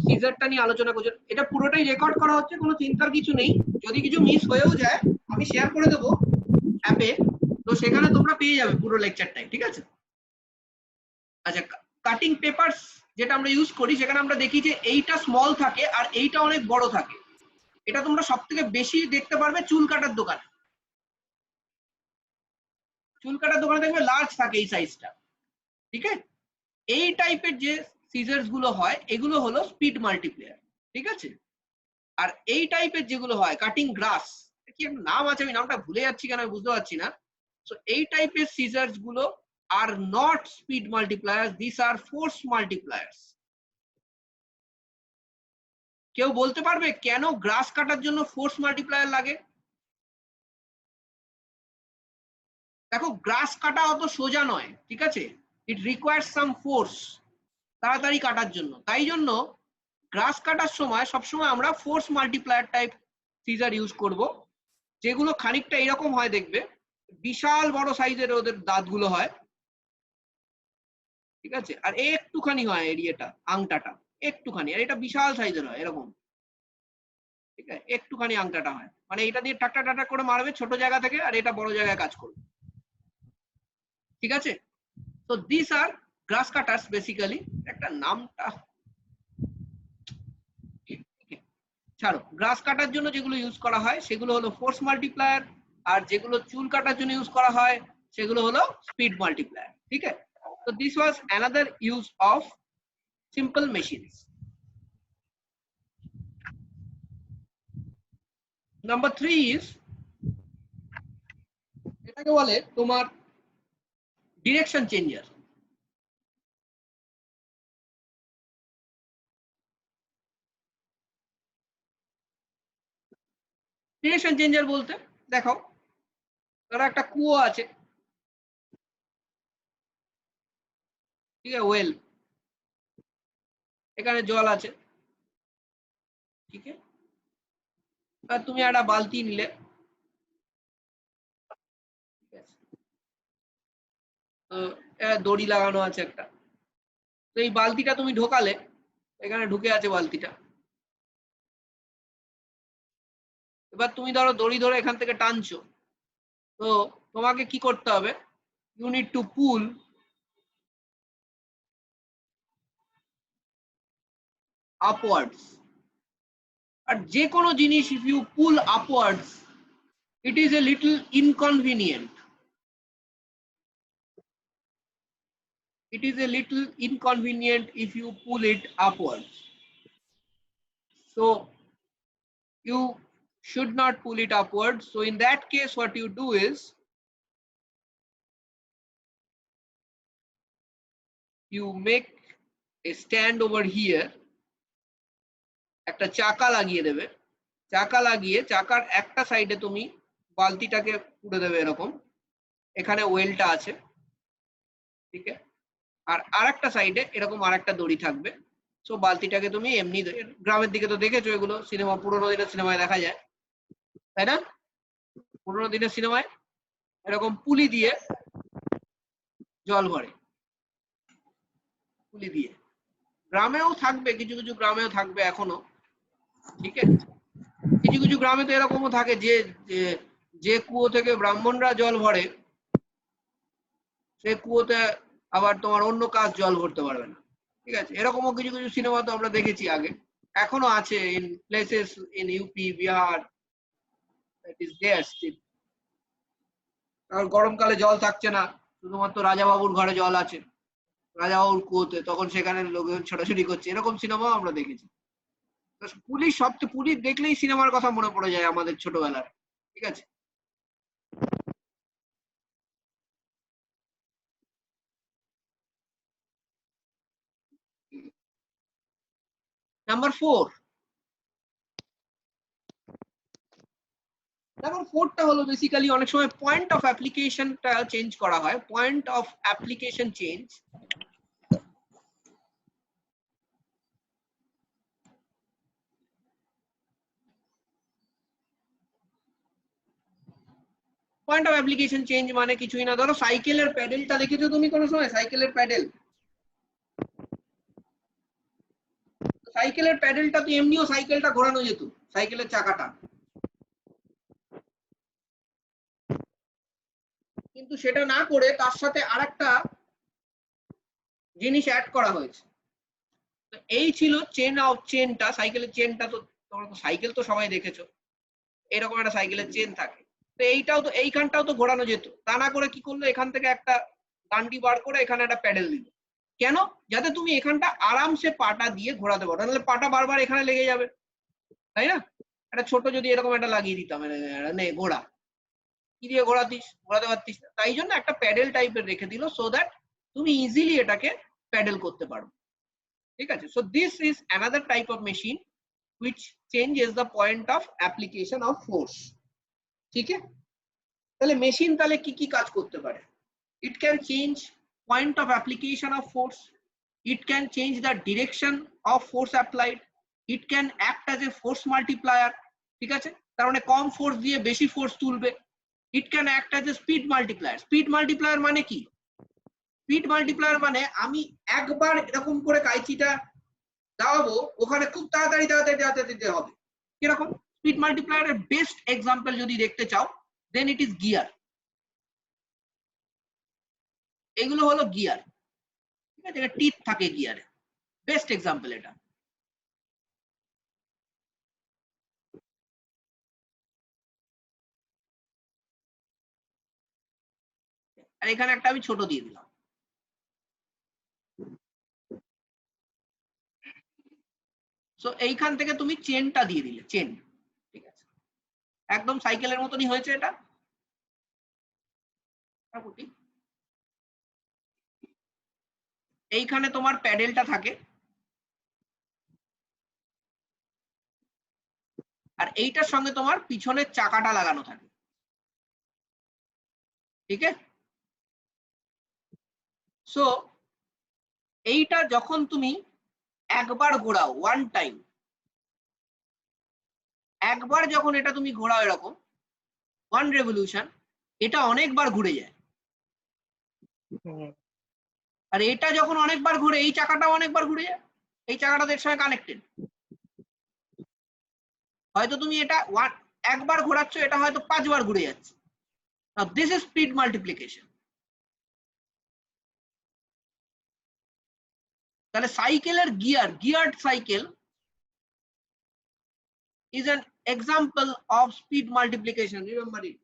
সিজারটা নিয়ে আলোচনা করছি, এটা পুরোটাই রেকর্ড করা হচ্ছে, কোনো চিন্তার কিছু নেই। যদি কিছু মিস হয়েও যায় আমি শেয়ার করে দেবো অ্যাপে, তো সেখানে তোমরা পেয়ে যাবে পুরো লেকচারটাই, ঠিক আছে? আচ্ছা, কাটিং পেপারস যেটা আমরা ইউজ করি সেখানে আমরা দেখি যে এইটা স্মল থাকে আর এইটা অনেক বড় থাকে। এটা তোমরা সব থেকে বেশি দেখতে পারবে চুল কাটার দোকানে। চুল কাটার দোকানে দেখবে লার্জ থাকে এই সাইজটা, ঠিক আছে? এই টাইপের যে সিজার্স গুলো হয় এগুলো হলো স্পিড মাল্টিপ্লেয়ার, ঠিক আছে? আর এই টাইপের যেগুলো হয় কাটিং গ্রাস, কি একটা নাম আছে, আমি নামটা ভুলে যাচ্ছি কেন আমি বুঝতে পারছি না। সো এই টাইপের সিজার্স গুলো are not speed multipliers, this are force multipliers. কেউ বলতে পারবে কেন গ্রাস কাটার জন্য ফোর্স মাল্টিপ্লায়ার লাগে? দেখো, গ্রাস কাটা অত সোজা নয়, ঠিক আছে? ইট রিকোয়ার্স সাম ফোর্স তাড়াতাড়ি কাটার জন্য। তাই জন্য গ্রাস কাটার সময় সবসময় আমরা force multiplier type scissor use করব, যেগুলো খানিকটা এরকম হয়, দেখবে বিশাল বড় সাইজের ওদের দাঁতগুলো হয়, ঠিক আছে? আর একটুখানি হয় এরিয়াটা, আংটাটা একটুখানি, আর এটা বিশাল সাইজের হয় এরকম, ঠিক আছে? একটুখানি আংটাটা হয়, মানে এটা দিয়ে টাটা টাটা করে মারবে ছোট জায়গা থেকে, আর এটা বড় জায়গায় কাজ করবে, ঠিক আছে? তো this are grass cutters basically. একটা নামটা ছাড়ো, গ্রাস কাটার জন্য যেগুলো ইউজ করা হয় সেগুলো হলো ফোর্স মাল্টিপ্লায়ার, আর যেগুলো চুল কাটার জন্য ইউজ করা হয় সেগুলো হলো স্পিড মাল্টিপ্লায়ার, ঠিক আছে? তো this was another use of simple machines. Number 3 is, এটাকে বলে তোমার ডিরেকশন চেঞ্জার। ডিরেকশন চেঞ্জার বলতে দেখো, ধরো একটা কুয়ো আছে, ঠিক আছে? ওয়েল, এখানে জল আছে, ঠিক আছে? আর তুমি একটা বালতি নিলে, ঠিক আছে? তো দড়ি লাগানো আছে একটা, তো এই বালতিটা তুমি ঢোকালে, এখানে ঢুকে আছে বালতিটা। এবার তুমি ধরো দড়ি ধরে এখান থেকে টানছো, তো তোমাকে কি করতে হবে? You need to pull upwards. আর যে কোনো জিনিস if you pull upwards, it is a little inconvenient. It is a little inconvenient if you pull it upwards. So you should not pull it upwards. So in that case, what you do is you make a stand over here. একটা চাকা লাগিয়ে দেবে, চাকা লাগিয়ে চাকার একটা সাইডে তুমি বালতিটাকে পুরে দেবে এরকম, এখানে ওয়েলটা আছে, ঠিক আছে? আর আরেকটা সাইডে এরকম আরেকটা দড়ি থাকবে। সো বালতিটাকে তুমি এমনি, গ্রামের দিকে তো দেখেছো এগুলো, সিনেমা, পুরোনো দিনের সিনেমায় দেখা যায়, তাই না? পুরোনো দিনের সিনেমায় এরকম পুলি দিয়ে জল ভরে, পুলি দিয়ে। গ্রামেও থাকবে, কিছু কিছু গ্রামেও থাকবে এখনো, ঠিক আছে? কিছু কিছু গ্রামে তো এরকমও থাকে যে যে কুয়ো থেকে ব্রাহ্মণরা জল ভরে, সে কুয়োতে আবার তোমার অন্য কাজ জল ভরতে পারবে না, ঠিক আছে? এরকমও কিছু কিছু সিনেমা তো আমরা দেখেছি আগে, এখনো আছে in places in UP, Bihar, it is there still. আর গরমকালে জল থাকছে না, শুধুমাত্র রাজাবাবুর ঘরে জল আছে, রাজাবাবুর কুয়োতে, তখন সেখানে লোকজন ছোটাছুটি করছে, এরকম সিনেমাও আমরা দেখেছি। পুলিশ, সবচেয়ে পুলিশ দেখলেই সিনেমার কথা মনে পড়ে যায় আমাদের ছোটবেলার, ঠিক আছে? নাম্বার 4, নাম্বার 4টা হলো বেসিক্যালি অনেক সময় পয়েন্ট অফ অ্যাপ্লিকেশনটা চেঞ্জ করা হয়। Point of application change, point of application change মানে কিছুই না, ধরো সাইকেলের প্যাডেলটা দেখেছো তুমি কোনো সময়? সাইকেলের প্যাডেল, সাইকেলের প্যাডেলটা তো এমনিও সাইকেলটা ঘোরানো যেত, সাইকেলের চাকাটা, কিন্তু সেটা না করে তার সাথে আরেকটা জিনিস অ্যাড করা হয়েছে। তো এই ছিল চেনটা, সাইকেলের চেনটা। তো তোমরা তো সাইকেল তো সবাই দেখেছো, এরকম একটা সাইকেলের চেন থাকে। তো এইটাও তো, এইখানটাও তো ঘোরানো যেত, তা না করে কি করলো, এখান থেকে একটা ডান্ডি বার করে এখানে একটা প্যাডেল দিল। কেন? যাতে তুমি এখানটা আরামসে পাটা দিয়ে ঘোরাতে পারো, নাহলে পাটা বারবার এখানে লেগে যাবে, তাই না? একটা ছোট যদি এরকম একটা লাগিয়ে দিতাম, নে ঘোড়া, কি দিয়ে ঘোরাতে পারতিস না। তাই জন্য একটা প্যাডেল টাইপের রেখে দিল, সো দ্যাট তুমি ইজিলি এটাকে প্যাডেল করতে পারো। ঠিক আছে? So this is another type of machine which changes the point of application of force. ঠিক আছে? তাহলে মেশিন তাহলে কি কি কাজ করতে পারে? It can change point of application of force, it can change the direction of force applied, it can act as a force multiplier. ঠিক আছে? তার মানে কম ফোর্স দিয়ে বেশি ফোর্স তুলবে। It can act as a speed multiplier. Speed multiplier মানে কি? Speed multiplier মানে আমি একবার এরকম করে কাইচিটা দাওয়াবো, ওখানে খুব তাড়াতাড়ি দিতে হবে। কিরকম? স্পিড মাল্টিপ্লায়ারের বেস্ট এক্সাম্পল যদি দেখতে চাও, দেন ইট ইজ গিয়ার। এগুলো হলো গিয়ার। ঠিক আছে? এটা টিথ থাকে গিয়ারে, বেস্ট এক্সাম্পল এটা। আর এখানে একটা আমি ছোট দিয়ে দিলাম। সো এইখান থেকে তুমি চেনটা দিয়ে দিলে, চেন। ঠিক আছে? একদম সাইকেলের মতনই হয়েছে এটা। এইখানে তোমার প্যাডেলটা থাকে, আর এইটার সঙ্গে তোমার পিছনের চাকাটা লাগানো থাকে। ঠিক আছে? সো এইটা যখন তুমি একবার ঘোরাও, ওয়ান টাইম, একবার যখন এটা তুমি ঘোরাও এরকম ওয়ান রেভলিউশন, এটা অনেকবার ঘুরে যায়। আর এটা যখন অনেকবার ঘুরে, এই চাকাটাও অনেকবার ঘুরে যায়, এই চাকাটা এর সঙ্গে কানেক্টেড। হয়তো তুমি এটা একবার ঘোরাচ্ছ, এটা হয়তো 5 বার ঘুরে যাচ্ছে। Now this is speed multiplication. তাহলে সাইকেলের গিয়ার্ড cycle is an example of speed multiplication. Remember it.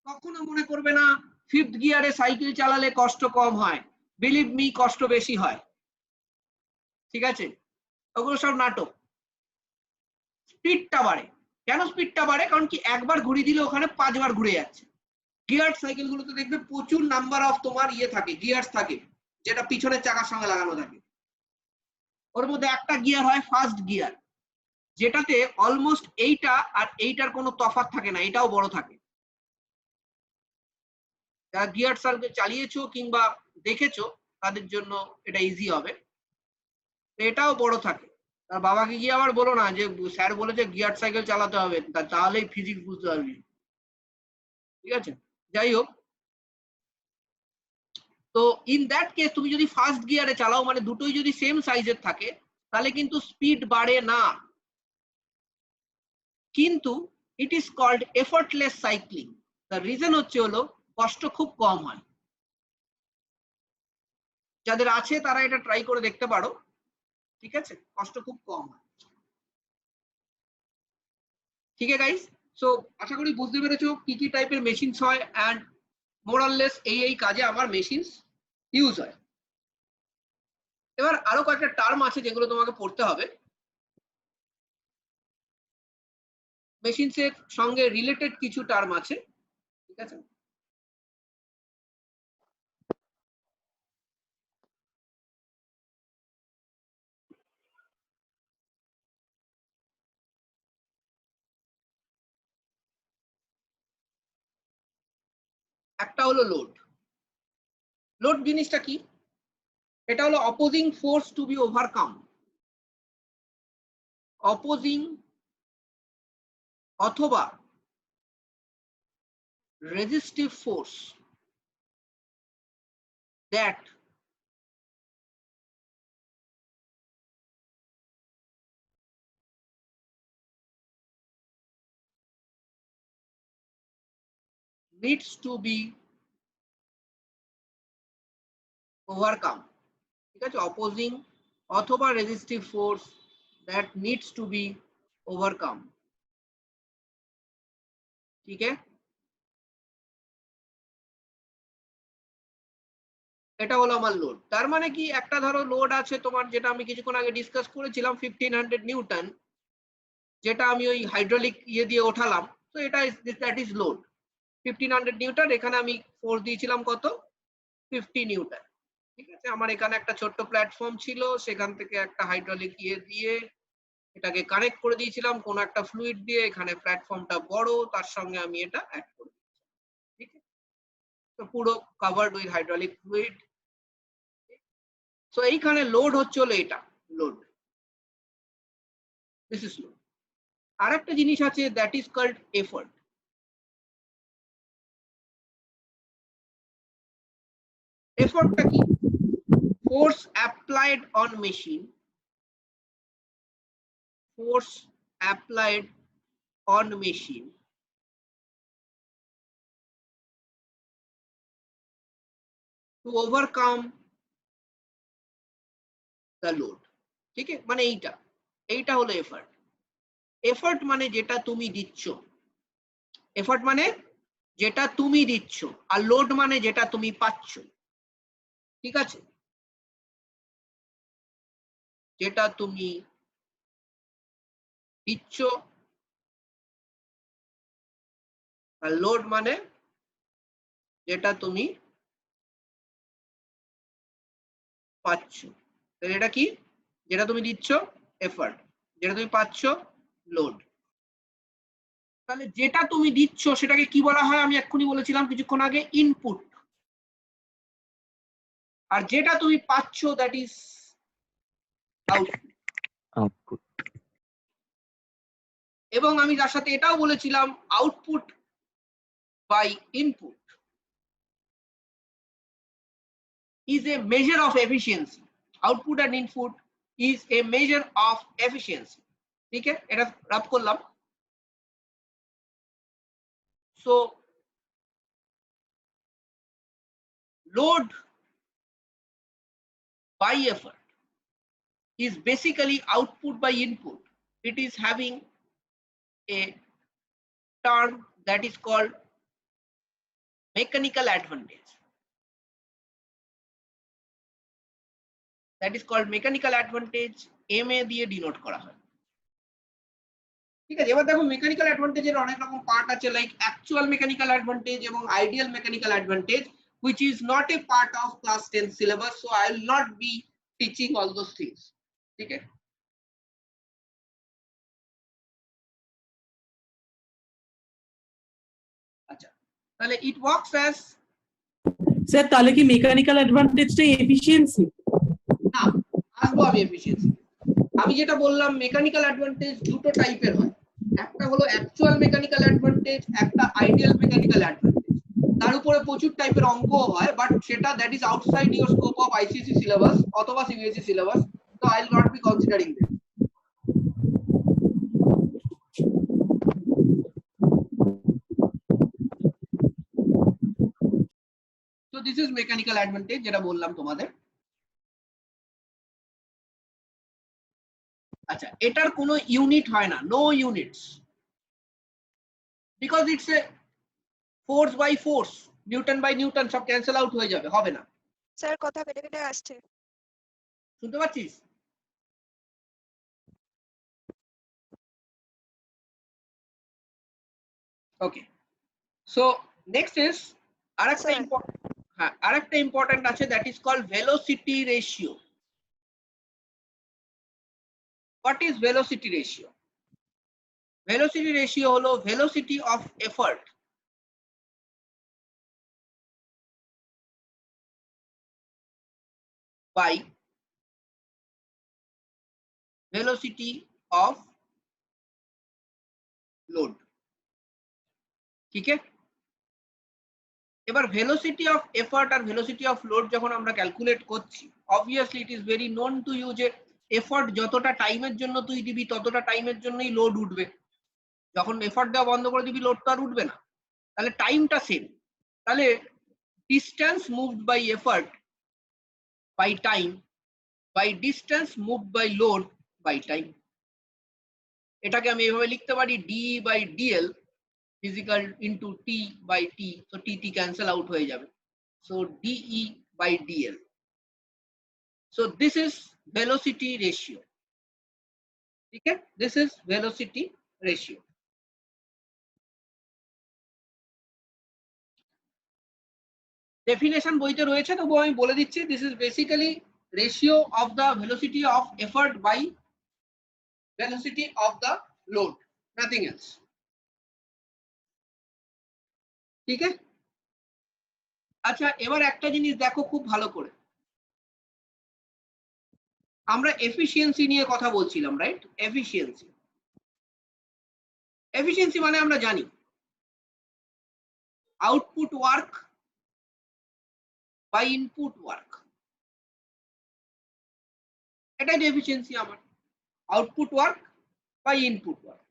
কখনো মনে করবে না ফিফথ গিয়ারে সাইকেল চালালে কষ্ট কম হয়, বিলিভ মি, কষ্ট বেশি হয়। ঠিক আছে? ওগুলো সব নাটক। স্পিডটা বাড়ে। কেন স্পিডটা বাড়ে? কারণ কি একবার ঘুরিয়ে দিলে ওখানে 5 বার ঘুরে যাচ্ছে। গিয়ার সাইকেল গুলোতে দেখবে প্রচুর নাম্বার অফ তোমার থাকে, গিয়ার্স থাকে, যেটা পিছনের চাকার সঙ্গে লাগানো থাকে। ওর মধ্যে একটা গিয়ার হয় ফার্স্ট গিয়ার, যেটাতে অলমোস্ট এইটা আর এইটার কোনো তফাৎ থাকে না, এটাও বড় থাকে। যারা গিয়ার সাইকেল চালিয়েছো কিংবা দেখেছো তাদের জন্য এটা ইজি হবে। এটাও বড় থাকে। তার বাবাকে গিয়ে আবার বলো না যে স্যার বলেছে গিয়ার সাইকেল চালাতে হবে, তাহলেই ফিজিক্স বুঝতে পারবি। ঠিক আছে? যাই হোক, তো ইন দ্যাট কেস তুমি যদি ফার্স্ট গিয়ারে চালাও, মানে দুটোই যদি সেম সাইজের থাকে, তাহলে কিন্তু স্পিড বাড়ে না। কিন্তু ইট ইজ কল্ড এফর্টলেস সাইক্লিং। তার রিজন হচ্ছে হলো কষ্ট খুব কম হয়। যাদের আছে তারা এটা ট্রাই করে দেখতে পারো। ঠিক আছে? কষ্ট খুব কম হয়। ঠিক আছে গাইস? সো আশা করি বুঝতে পেরেছো কি কি টাইপের মেশিনস হয়, অ্যান্ড মোরাললেস এই কাজে আমার মেশিনস ইউজ হয়। এবার আরো কয়েকটা টার্ম আছে যেগুলো তোমাকে পড়তে হবে মেশিনস এর সঙ্গে রিলেটেড, কিছু টার্ম আছে। ঠিক আছে? একটা হলো লোড। লোড জিনিসটা কি? এটা হলো opposing force to be overcome, opposing অথবা resistive force that needs to be overcome, ঠিক আছে, opposing অথবা resistive force that needs to be overcome, ঠিক আছে। এটা হলো আমার লোড। তার মানে কি, একটা ধরো লোড আছে তোমার, যেটা আমি কিছুক্ষণ আগে ডিসকাস করেছিলাম 1500 নিউটন, যেটা আমি ওই হাইড্রোলিক ইয়ে দিয়ে ওঠালাম। তো এটা দ্যাট ইজ লোড 1500 নিউটন। এখানে আমি ফোর্স দিয়েছিলাম কত, 50 নিউটন, ঠিক আছে। আমার এখানে একটা ছোট্ট প্ল্যাটফর্ম ছিল, সেখান থেকে একটা হাইড্রোলিক ইয়ে দিয়ে এটাকে কানেক্ট করে দিয়েছিলাম কোন একটা ফ্লুইড দিয়ে। এখানে প্ল্যাটফর্মটা বড়, তার সঙ্গে আমি এটা অ্যাড করে দিয়েছি, ঠিক আছে। তো পুরো covered with hydraulic fluid. So এইখানে লোড হচ্ছে হলো এটা লোড, দিস ইজ লোড। আর একটা জিনিস আছে, দ্যাট ইজ কল্ড এফর্ট। এফর্টটা কি? Force applied on machine, force applied on machine to overcome the load, ঠিক আছে। মানে এইটা হলো এফর্ট। এফর্ট মানে যেটা তুমি দিচ্ছ, এফর্ট মানে যেটা তুমি দিচ্ছ, আর লোড মানে যেটা তুমি পাচ্ছ, ঠিক আছে। যেটা তুমি দিচ্ছ আর লোড মানে যেটা তুমি পাচ্ছ। এটা কি? যেটা তুমি দিচ্ছ এফর্ট, যেটা তুমি পাচ্ছ লোড। তাহলে যেটা তুমি দিচ্ছ সেটাকে কি বলা হয়? আমি এক্ষুনি বলেছিলাম কিছুক্ষণ আগে, ইনপুট। আর যেটা তুমি পাচ্ছ দ্যাট ইজ আউটপুট। এবং আমি তার সাথে এটাও বলেছিলাম, output by input is a measure of efficiency. Output and input is a measure of efficiency. ঠিক আছে, এটা রাপ করলাম। So load by effort is basically output by input. It is having a term that is called mechanical advantage. That is called mechanical advantage, MA দিয়ে denote করা হয়, ঠিক আছে। এবার দেখো, মেকানিক্যাল অ্যাডভান্টেজের অনেক রকম পার্ট আছে, লাইক অ্যাকচুয়াল মেকানিক্যাল অ্যাডভান্টেজ এবং ideal mechanical advantage, which is not a part of class 10 syllabus, so I will not be teaching all those things, ঠিক আছে। আচ্ছা, তাহলে it works as, স্যার তাহলে কি মেকানিক্যাল অ্যাডভান্টেজটাই এফিশিয়েন্সি? না, আসবো আমি এফিশিয়েন্সি। আমি যেটা বললাম, মেকানিক্যাল অ্যাডভান্টেজ দুটো টাইপের হয়, একটা হলো অ্যাকচুয়াল মেকানিক্যাল অ্যাডভান্টেজ, একটা আইডিয়াল মেকানিক্যাল অ্যাডভান্টেজ। তার উপরে প্রচুর টাইপের অঙ্ক হয়, বাট সেটা that is outside your scope of ICSE syllabus অথবা CBSE syllabus, so I will not be considering them. So this is mechanical advantage, যেটা বললাম তোমাদের। আচ্ছা, এটার কোনো ইউনিট হয় না, no units, because it's a force by force, newton by newton, সব ক্যান্সেল আউট হয়ে যাবে, হবে না। স্যার কথা কেটে কেটে আসছে, শুনতে পাচ্ছিস? ওকে, সো নেক্সট ইজ আরেকটা ইম্পর্টেন্ট আছে, that is called velocity ratio. What is velocity ratio? Velocity ratio হলো velocity of effort by velocity of load, ঠিক আছে। এবার ভেলোসিটি অফ এফর্ট আর ভেলোসিটি অফ লোড যখন আমরা ক্যালকুলেট করছি, obviously it is very known to you যে effort যতটা টাইমের জন্য তুই দিবি ততটা টাইমের জন্যই লোড উঠবে। যখন এফর্ট দেওয়া বন্ধ করে দিবি, লোড তো আর উঠবে না। তাহলে টাইমটা সেম। তাহলে distance moved by effort by time by distance moved by load by time. এটাকে আমি এভাবে লিখতে পারি D by DL physical into T by T. তো টি টি ক্যান্সেল আউট হয়ে যাবে। So DE by DL. So this is velocity ratio. ठीक है, this is velocity ratio. Definition বইতে রয়েছে, তবু আমি বলে দিচ্ছি, this is basically ratio of the velocity of effort by velocity of the load, nothing else. ঠিক আছে। আচ্ছা, এবার একটা জিনিস দেখো খুব ভালো করে, আমরা এফিসিয়েন্সি নিয়ে কথা বলছিলাম, রাইট? এফিসিয়েন্সি, এফিসিয়েন্সি মানে আমরা জানি output work by input work, এটাই এফিসিয়েন্সি আমার, output work by input work.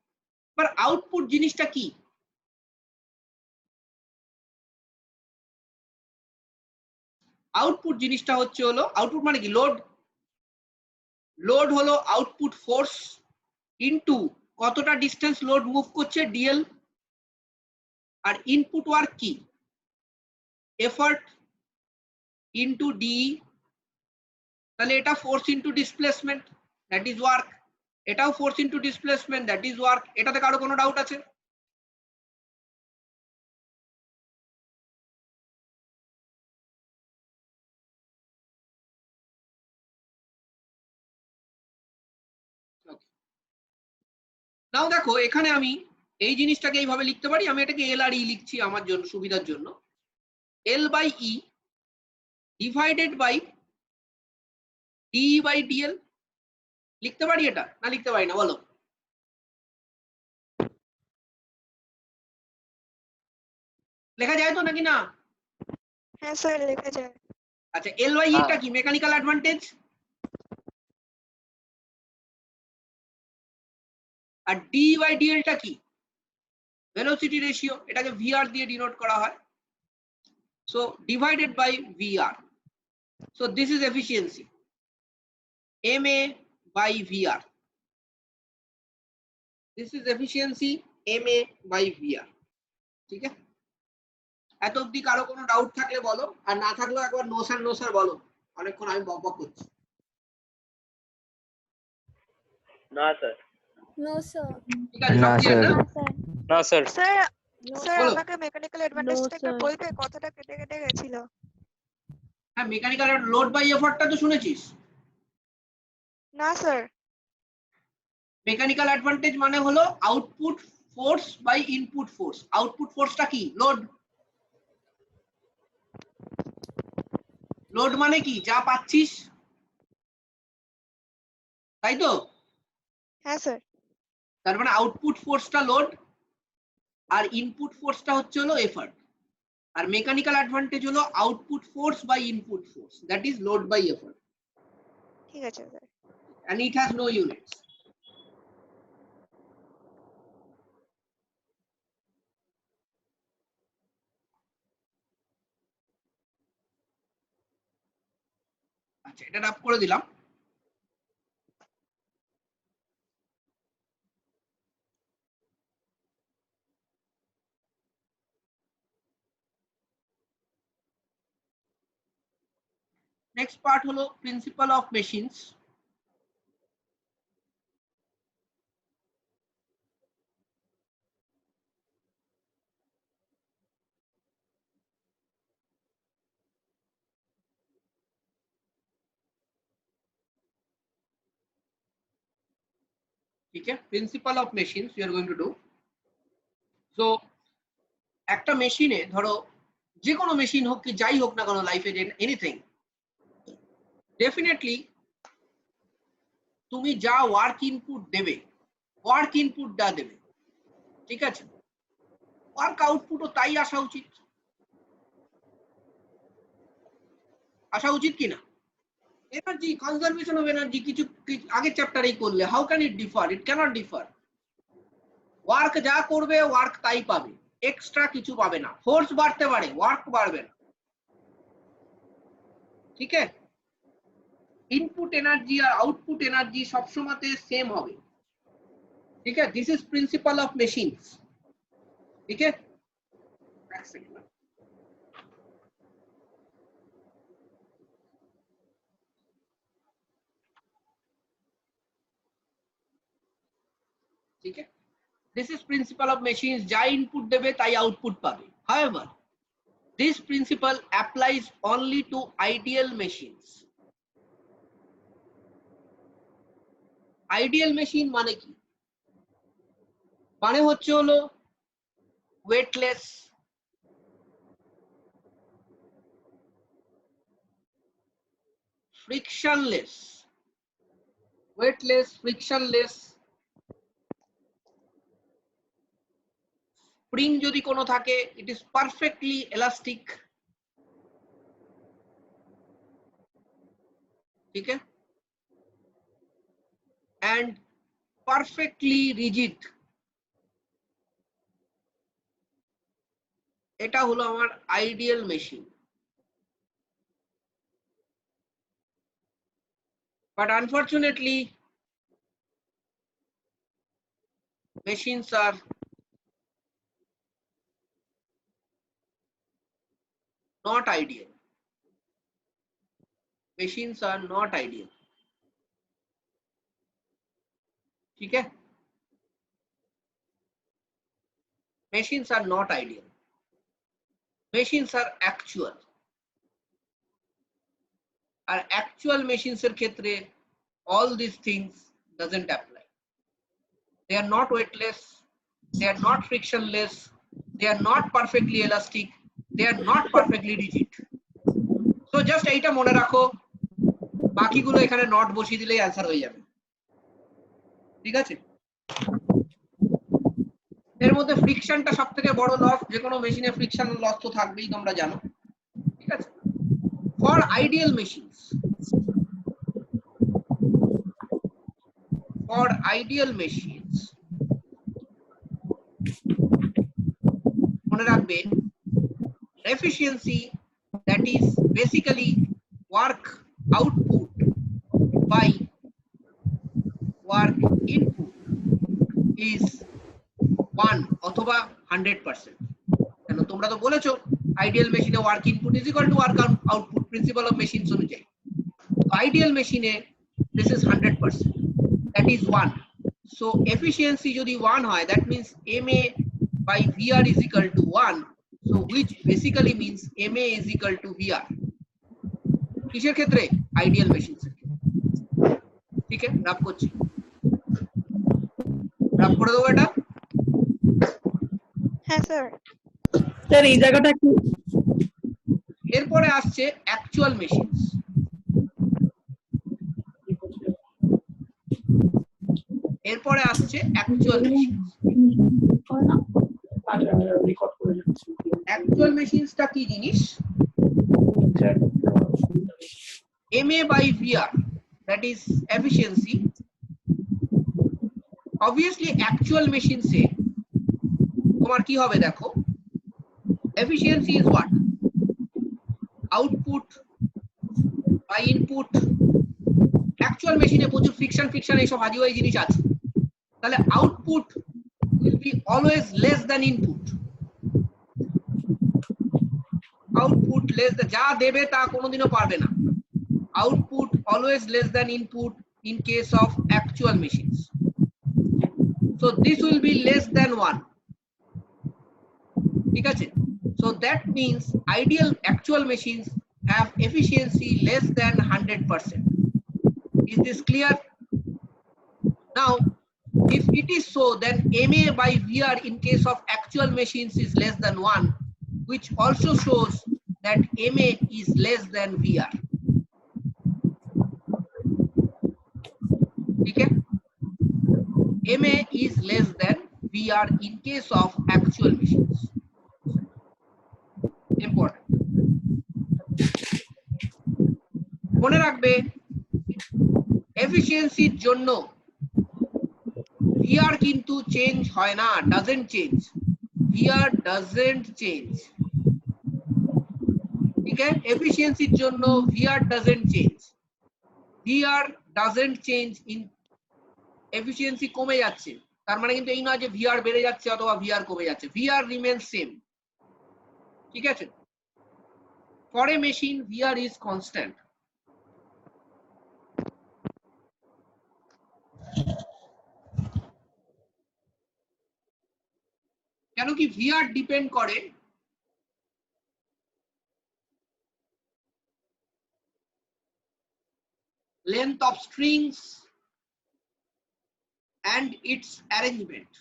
এবার আউটপুট জিনিসটা কি? আউটপুট জিনিসটা হচ্ছে হলো, আউটপুট মানে কি? লোড। লোড হলো আউটপুট ফোর্স ইনটু কতটা ডিস্টেন্স লোড মুভ করছে, ডিএল। আর ইনপুট ওয়ার্ক কি? Effort into DE. তাহলে এটা force into displacement, that is work. এটাও force into displacement, that is work. এটাতে কারো কোনো ডাউট আছে? নাও দেখো, এখানে আমি এই জিনিসটাকে এইভাবে লিখতে পারি, আমি এটাকে এল আর ই লিখছি আমার জন্য সুবিধার জন্য। L by E divided by D by DL লিখতে পারি এটা, না লিখতে পারি না বলো? লেখা যায় তো নাকি না? হ্যাঁ স্যার লেখা যায়। আচ্ছা, এল বাই ইটা কি? Mechanical advantage. আর ডি বাই ডিএলটা কি? Velocity ratio. এটাকে ভিআর দিয়ে ডিনোট করা হয়। So divided by VR. So this is efficiency, M A by VR. This is efficiency M A by VR. ঠিক আছে, এত অব্দি কারো কোনো ডাউট থাকলে বলো, আর না থাকলেও একবার নো স্যার বলো, অনেকক্ষণ আমি বক বক করছি। না স্যার। No, sir. ঠিক আছে, না, সব clear স্যার। না? না স্যার। স্যার No, স্যার বলো। আমাকে মেকানিক্যাল অ্যাডভান্টেজটা একটু sir. বলবে, কথাটা কেটে কেটে গেছিল। হ্যাঁ, মেকানিক্যাল লোড বাই এফর্টটা তো শুনেছিস। না স্যার। মেকানিক্যাল অ্যাডভান্টেজ মানে হলো output force by input force. Output ফোর্সটা কি? লোড। লোড মানে কি? যা পাচ্ছিস, তাই তো? হ্যাঁ স্যার। তার মানে আউটপুট ফোর্সটা লোড, আর ইনপুট ফোর্সটা হচ্ছে হলো এফর্ট। আর মেকানিক্যাল অ্যাডভান্টেজ হলো output force by input force, that is load by effort, ঠিক আছে sir. and it has no units. আচ্ছা, এটা রাফ করে দিলাম। নেক্সট পার্ট হলো প্রিন্সিপাল অফ মেশিনস। ঠিক আছে, principle of machines you are going to do. So একটা মেশিনে, ধরো যে কোনো মেশিন হোক কি যাই হোক না কোনো, লাইফে এনিথিং, ডেফিনেটলি তুমি যা ওয়ার্ক ইনপুট দেবে, ওয়ার্ক ইনপুটটা দেবে, ঠিক আছে, ওয়ার্ক আউটপুটও তাই আসা উচিত। আসা উচিত কি না? এনার্জি, কনজারভেশন অফ এনার্জি, কিছু আগের চ্যাপ্টারেই করলে। How can it differ? It cannot differ. Work যা করবে ওয়ার্ক তাই পাবে, এক্সট্রা কিছু পাবে না, ফোর্স বাড়তে পারে, ওয়ার্ক বাড়বে না। ঠিক আছে, ইনপুট এনার্জি আর আউটপুট এনার্জি সবসময় সেম হবে। ঠিক আছে, this is principal of machines. ঠিক আছে, এক সেকেন্ড। ঠিক আছে, this is principle of machines, যা ইনপুট দেবে তাই আউটপুট পাবে। however this principle applies only to ideal machines. Ideal machine মানে কি? মানে হচ্ছে হলো weightless, frictionless, weightless, frictionless, spring যদি কোনো থাকে, ইট ইজ পারফেক্টলি এলাস্টিক। ঠিক আছে, and perfectly rigid। এটা হলো আমার ideal machine. But unfortunately machines are not ideal. Machines are not ideal. ठीक है, machines are not ideal. Machines are actual. R actual machines এর ক্ষেত্রে all these things doesn't apply. They are not weightless, they are not frictionless, they are not perfectly elastic, they are not perfectly rigid. So just এইটা মনে রাখো, বাকিগুলো এখানে not বসিয়ে দিলেই answer হয়ে যাবে। ঠিক আছে, এর মধ্যে ফ্রিকশনটা সবথেকে বড় লস, যে কোনো মেশিনে ফ্রিকশন লস তো থাকবেই, তোমরা জানো। ঠিক আছে, for ideal machines, for ideal machines মনে রাখবে efficiency, that is basically work output by work input, is 1 অথবা 100%। কেন তোমরা তো বলেছো আইডিয়াল মেশিনে work input is equal to work output, principal of machines অনুযায়ী। আইডিয়াল মেশিনে this is 100%, that is 1. So efficiency যদি 1 হয়, that means MA by VR is equal to 1, so which basically means MA is equal to VR। কিসের ক্ষেত্রে? Ideal machines এর ক্ষেত্রে। ঠিক আছে, রাফ করছি, রাফ করে দেবো এটা। হ্যাঁ স্যার। স্যার এই জায়গাটা কি? এরপরে আসছে অ্যাকচুয়াল মেশিনস। এরপরে আসছে অ্যাকচুয়াল মেশিনস। অ্যাকচুয়াল মেশিনসটা কি জিনিস? MA by VR, that is efficiency। Obviously actual machines এ তোমার কি হবে দেখো, efficiency is what? Output by input। actual machine এ প্রচুর ফ্রিকশন এইসব হাজিওয়াই জিনিস আছে, তাহলে output will be always less than input। Output less, যা দেবে তা কোনোদিনও পারবে না। Output always less than input in case of actual machines, so this will be less than 1। ঠিক আছে, so that means ideal actual machines have efficiency less than 100%। is this clear? Now if it is so, then MA by VR in case of actual machines is less than 1, which also shows that MA is less than VR। ठीक है, MA is less than VR in case of actual machines। Important মনে রাখবে, এফিসিয়েন্সির জন্য VR কিন্তু change হয় না, doesn't change। VR doesn't change. ठीक है, एफिशिएंसिর জন্য VR doesn't change. VR doesn't change in efficiency কমে যাচ্ছে, তার মানে কিন্তু এই নয় যে ভিআর বেড়ে যাচ্ছে অথবা ভিআর কমে যাচ্ছে, ভিআর রিমেইনস সেম। ঠিক আছে, for a machine VR is constant. কেন কি ভিআর ডিপেন্ড করে length of strings and its arrangement,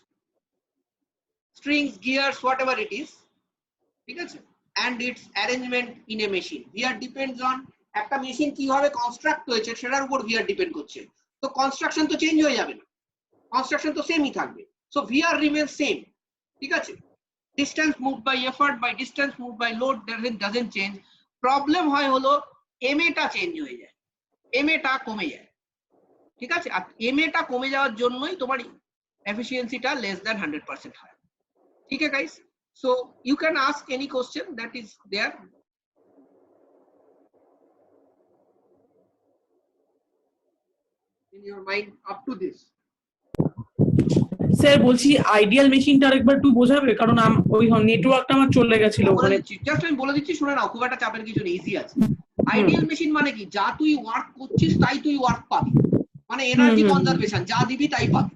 strings, gears, whatever it is, ঠিক আছে, and its arrangement in a machine. VR depends on একটা machine কিভাবে construct হয়েছে সেটার উপর VR ডিপেন্ড করছে। তো কনস্ট্রাকশন তো চেঞ্জ হয়ে যাবে না, কনস্ট্রাকশন তো সেমই থাকবে। So VR remains same. ঠিক আছে, distance moved by effort by distance moved by load doesn't change. Problem হয় হলো MA টা চেঞ্জ হয়ে যায়, MA টা কমে যায়। ঠিক আছে, আর MA টা কমে যাওয়ার জন্যই তোমার এফিশিয়েন্সিটা লেস দ্যান 100% হয়। ঠিক আছে guys, so you can ask any question that is there. In your mind up to this. Sir বলছি আইডিয়াল মেশিনটা আরেকবার একটু বোঝাবে, কারণ ওই নেটওয়ার্কটা আমার চলে গেছিল ওখানে। জাস্ট আমি বলে দিচ্ছি, শুনে নাও, খুব একটা চাপের কিছু নেই, ইজি আছে। আইডিয়াল মেশিন মানে কি, যা তুই ওয়ার্ক করছিস তাই তুই ওয়ার্ক পাবি, মানে এনার্জি কনজারভেশন, যা দিবি তাই পাবি।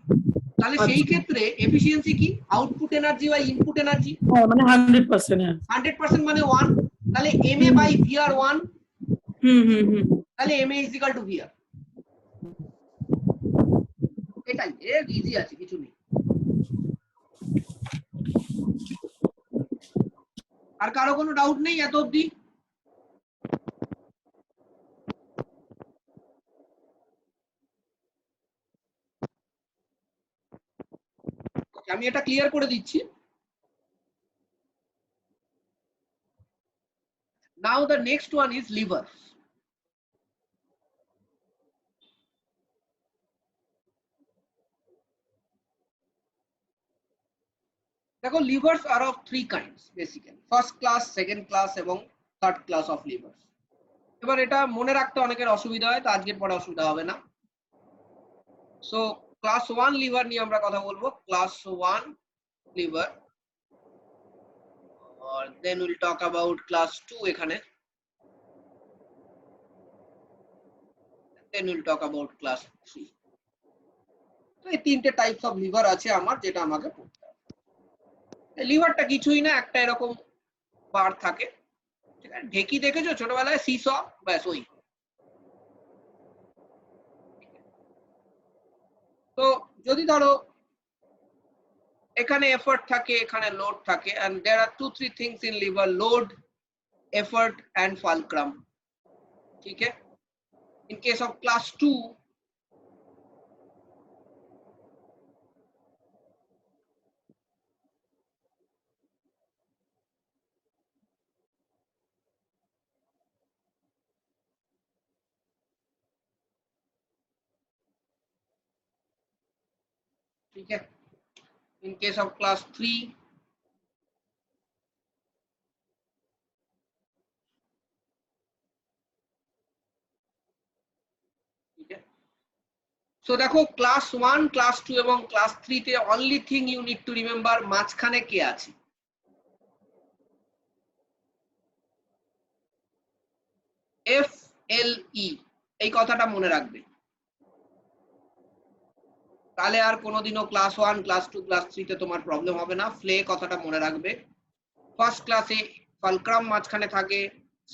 তাহলে সেই ক্ষেত্রে এফিশিয়েন্সি কি, output energy by input energy, মানে 100%। 100% মানে 1, তাহলে MA বাই VR 1, তাহলে MA is equal two VR। এটাই, এর ইজি আছে, কিছু নেই। আর কারো কোনো ডাউট নেই এত অবধি? আমি এটা ক্লিয়ার করে দিচ্ছি। Now the next one is levers. দেখো, levers are of three kinds basically: first class, second class এবং third class of levers. এবার এটা মনে রাখতে অনেকের অসুবিধা হয়, তো আজকের পরে অসুবিধা হবে না। সো ক্লাস 1 লিভার নিয়ে আমরা কথা বলবো, class 1 liver, or then we'll talk about class 2 এখানে, then we'll talk about class 3. তো এই তিনটে টাইপস অফ লিভার আছে আমার, যেটা আমাকে পড়তে হবে। লিভারটা কিছুই না, একটা এরকম বার থাকে, ঠিক আছে, ঢেকি দেখেছো ছোটবেলায়, সিস, ব্যাস ওই। তো যদি ধরো এখানে এফর্ট থাকে, এখানে লোড থাকে, and there are 2-3 things in lever: load, effort and fulcrum. ठीक है, in case of class 2, ठीक है, in case of class 3, ठीक है। So দেখো, ক্লাস 1, ক্লাস 2 এবং ক্লাস 3 তে only thing you need to remember, মাঝখানে কে আছে। FLE, এই কথাটা মনে রাখবে, তাহলে আর কোনোদিনও ক্লাস 1, ক্লাস 2, ক্লাস 3 তে তোমার প্রবলেম হবে না। ফ্লে কথাটা মনে রাখবে। ফার্স্ট ক্লাসে ফালক্রাম মাঝখানে থাকে,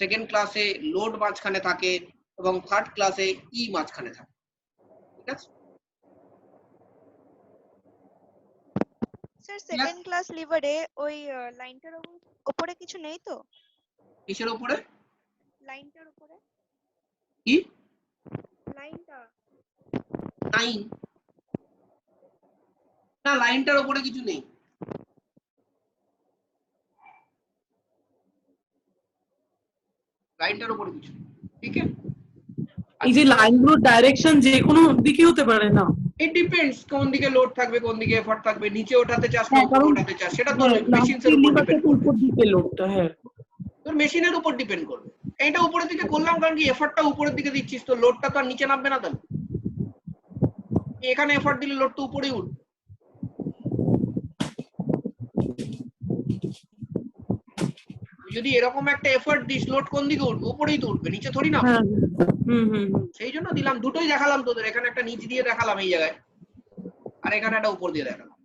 সেকেন্ড ক্লাসে লোড মাঝখানে থাকে এবং থার্ড ক্লাসে ই মাঝখানে থাকে। ঠিক আছে স্যার, সেকেন্ড ক্লাস লিভারে ওই লাইনটার উপরে কিছু নেই তো? কিসের উপরে? লাইনটার উপরে। কি লাইনটা? লাইন না, লাইনটার উপরে কিছু নেই। লাইনটার উপরে কিছু নেই, ঠিক আছে। এই যে লাইনগুলোর ডাইরেকশন যে কোনো দিকে হতে পারে না? ইট ডিপেন্ডস কোন দিকে লোড থাকবে, কোন দিকে এফর্ট থাকবে, নিচে ওঠাতে চাস না হ্যাঁ, উপরে কারণ ওঠাতে চাস, সেটা তোর হ্যাঁ, মেশিনস এর লাস্টের উপর লিভারটা ডিপেন্ড তো করবে। উপর দিকে লোডটা, হ্যাঁ। তোর মেশিনের উপর ডিপেন্ড করবে। এইটা উপরের দিকে করলাম কারণ কি এফর্টটা উপরের দিকে দিচ্ছিস, তো লোডটা তো আর নিচে নামবে না। তাহলে এখানে এফর্ট দিলে লোড তো উপরেই উঠবে। যদি এরকম একটা এফর্ট দিস, লোড কোন দিকে উঠবে? উপরেই তো উঠবে, নিচে থোড়ি না। হ্যাঁ, হুম হুম হুম। সেই জন্য দিলাম, দুটোই দেখালাম তোদের। এখানে একটা নিচ দিয়ে দেখালাম এই জায়গায়, আর এখানে একটা উপর দিয়ে দেখালাম।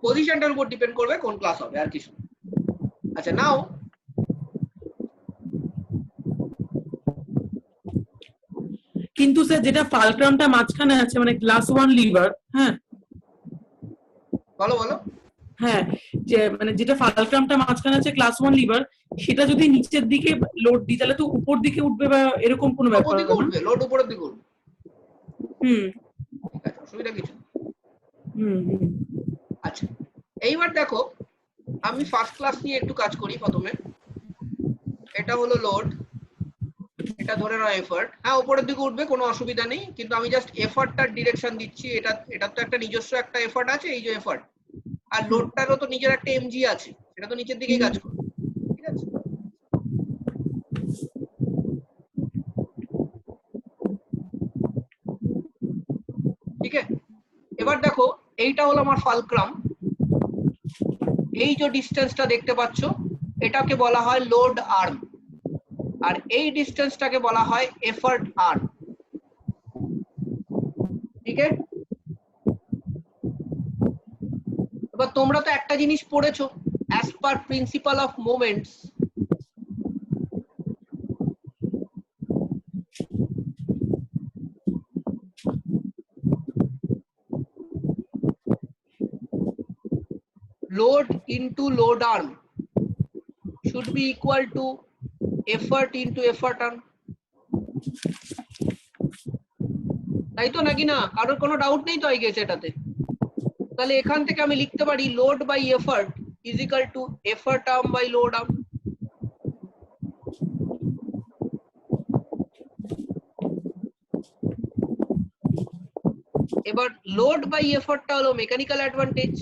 পজিশনটার উপর ডিপেন্ড করবে কোন ক্লাস হবে, আর কিছু। আচ্ছা, নাও কিন্তু স্যার যেটা ফালক্রামটা মাঝখানে আছে মানে ক্লাস 1 লিভার, হ্যাঁ বলো বলো। হ্যাঁ, যে মানে যেটা ফালক্রামটা মাঝখানে আছে ক্লাস 1 লিভার, সেটা যদি নিচের দিকে লোড দিই তাহলে তো উপর দিকে উঠবে বা এরকম কোনো উপর ব্যাপার দিকে না? উঠবে, লোড উপরের দিকে উঠবে। হুম ঠিক আছে, অসুবিধা কিছু নেই। হুম হুম। আচ্ছা, এইবার দেখো, আমি ফার্স্ট ক্লাস নিয়ে একটু কাজ করি প্রথমে। এটা হলো লোড, এটা ধরে নাও এফর্ট। হ্যাঁ, উপরের দিকে উঠবে, কোনো অসুবিধা নেই, কিন্তু আমি জাস্ট এফর্টটার ডিরেকশন দিচ্ছি। এটা তো একটা নিজস্ব একটা এফর্ট আছে, এই যে এফর্ট, আর লোডটারও তো নিজের একটা এমজি আছে, সেটা তো নিচের দিকেই কাজ করবে। ঠিক আছে, ঠিক আছে। এবার দেখো, এইটা হলো আমার ফালক্রাম। এই যে ডিস্টেন্সটা দেখতে পাচ্ছ, এটাকে বলা হয় লোড আর্ম, আর এই ডিস্টেন্সটাকে বলা হয় এফর্ট আর্ম। ঠিক আছে, এবার তোমরা তো একটা জিনিস পড়েছো, as per principal of moments, load into load arm should be equal to effort into effort arm. তাই তো নাকি না? কারোর কোনো ডাউট নেই তো আই গেস এটাতে? তাহলে এখান থেকে আমি লিখতে পারি load by effort is equal to effort arm by load arm. এবার লোড বাই এফর্টটা হলো mechanical advantage,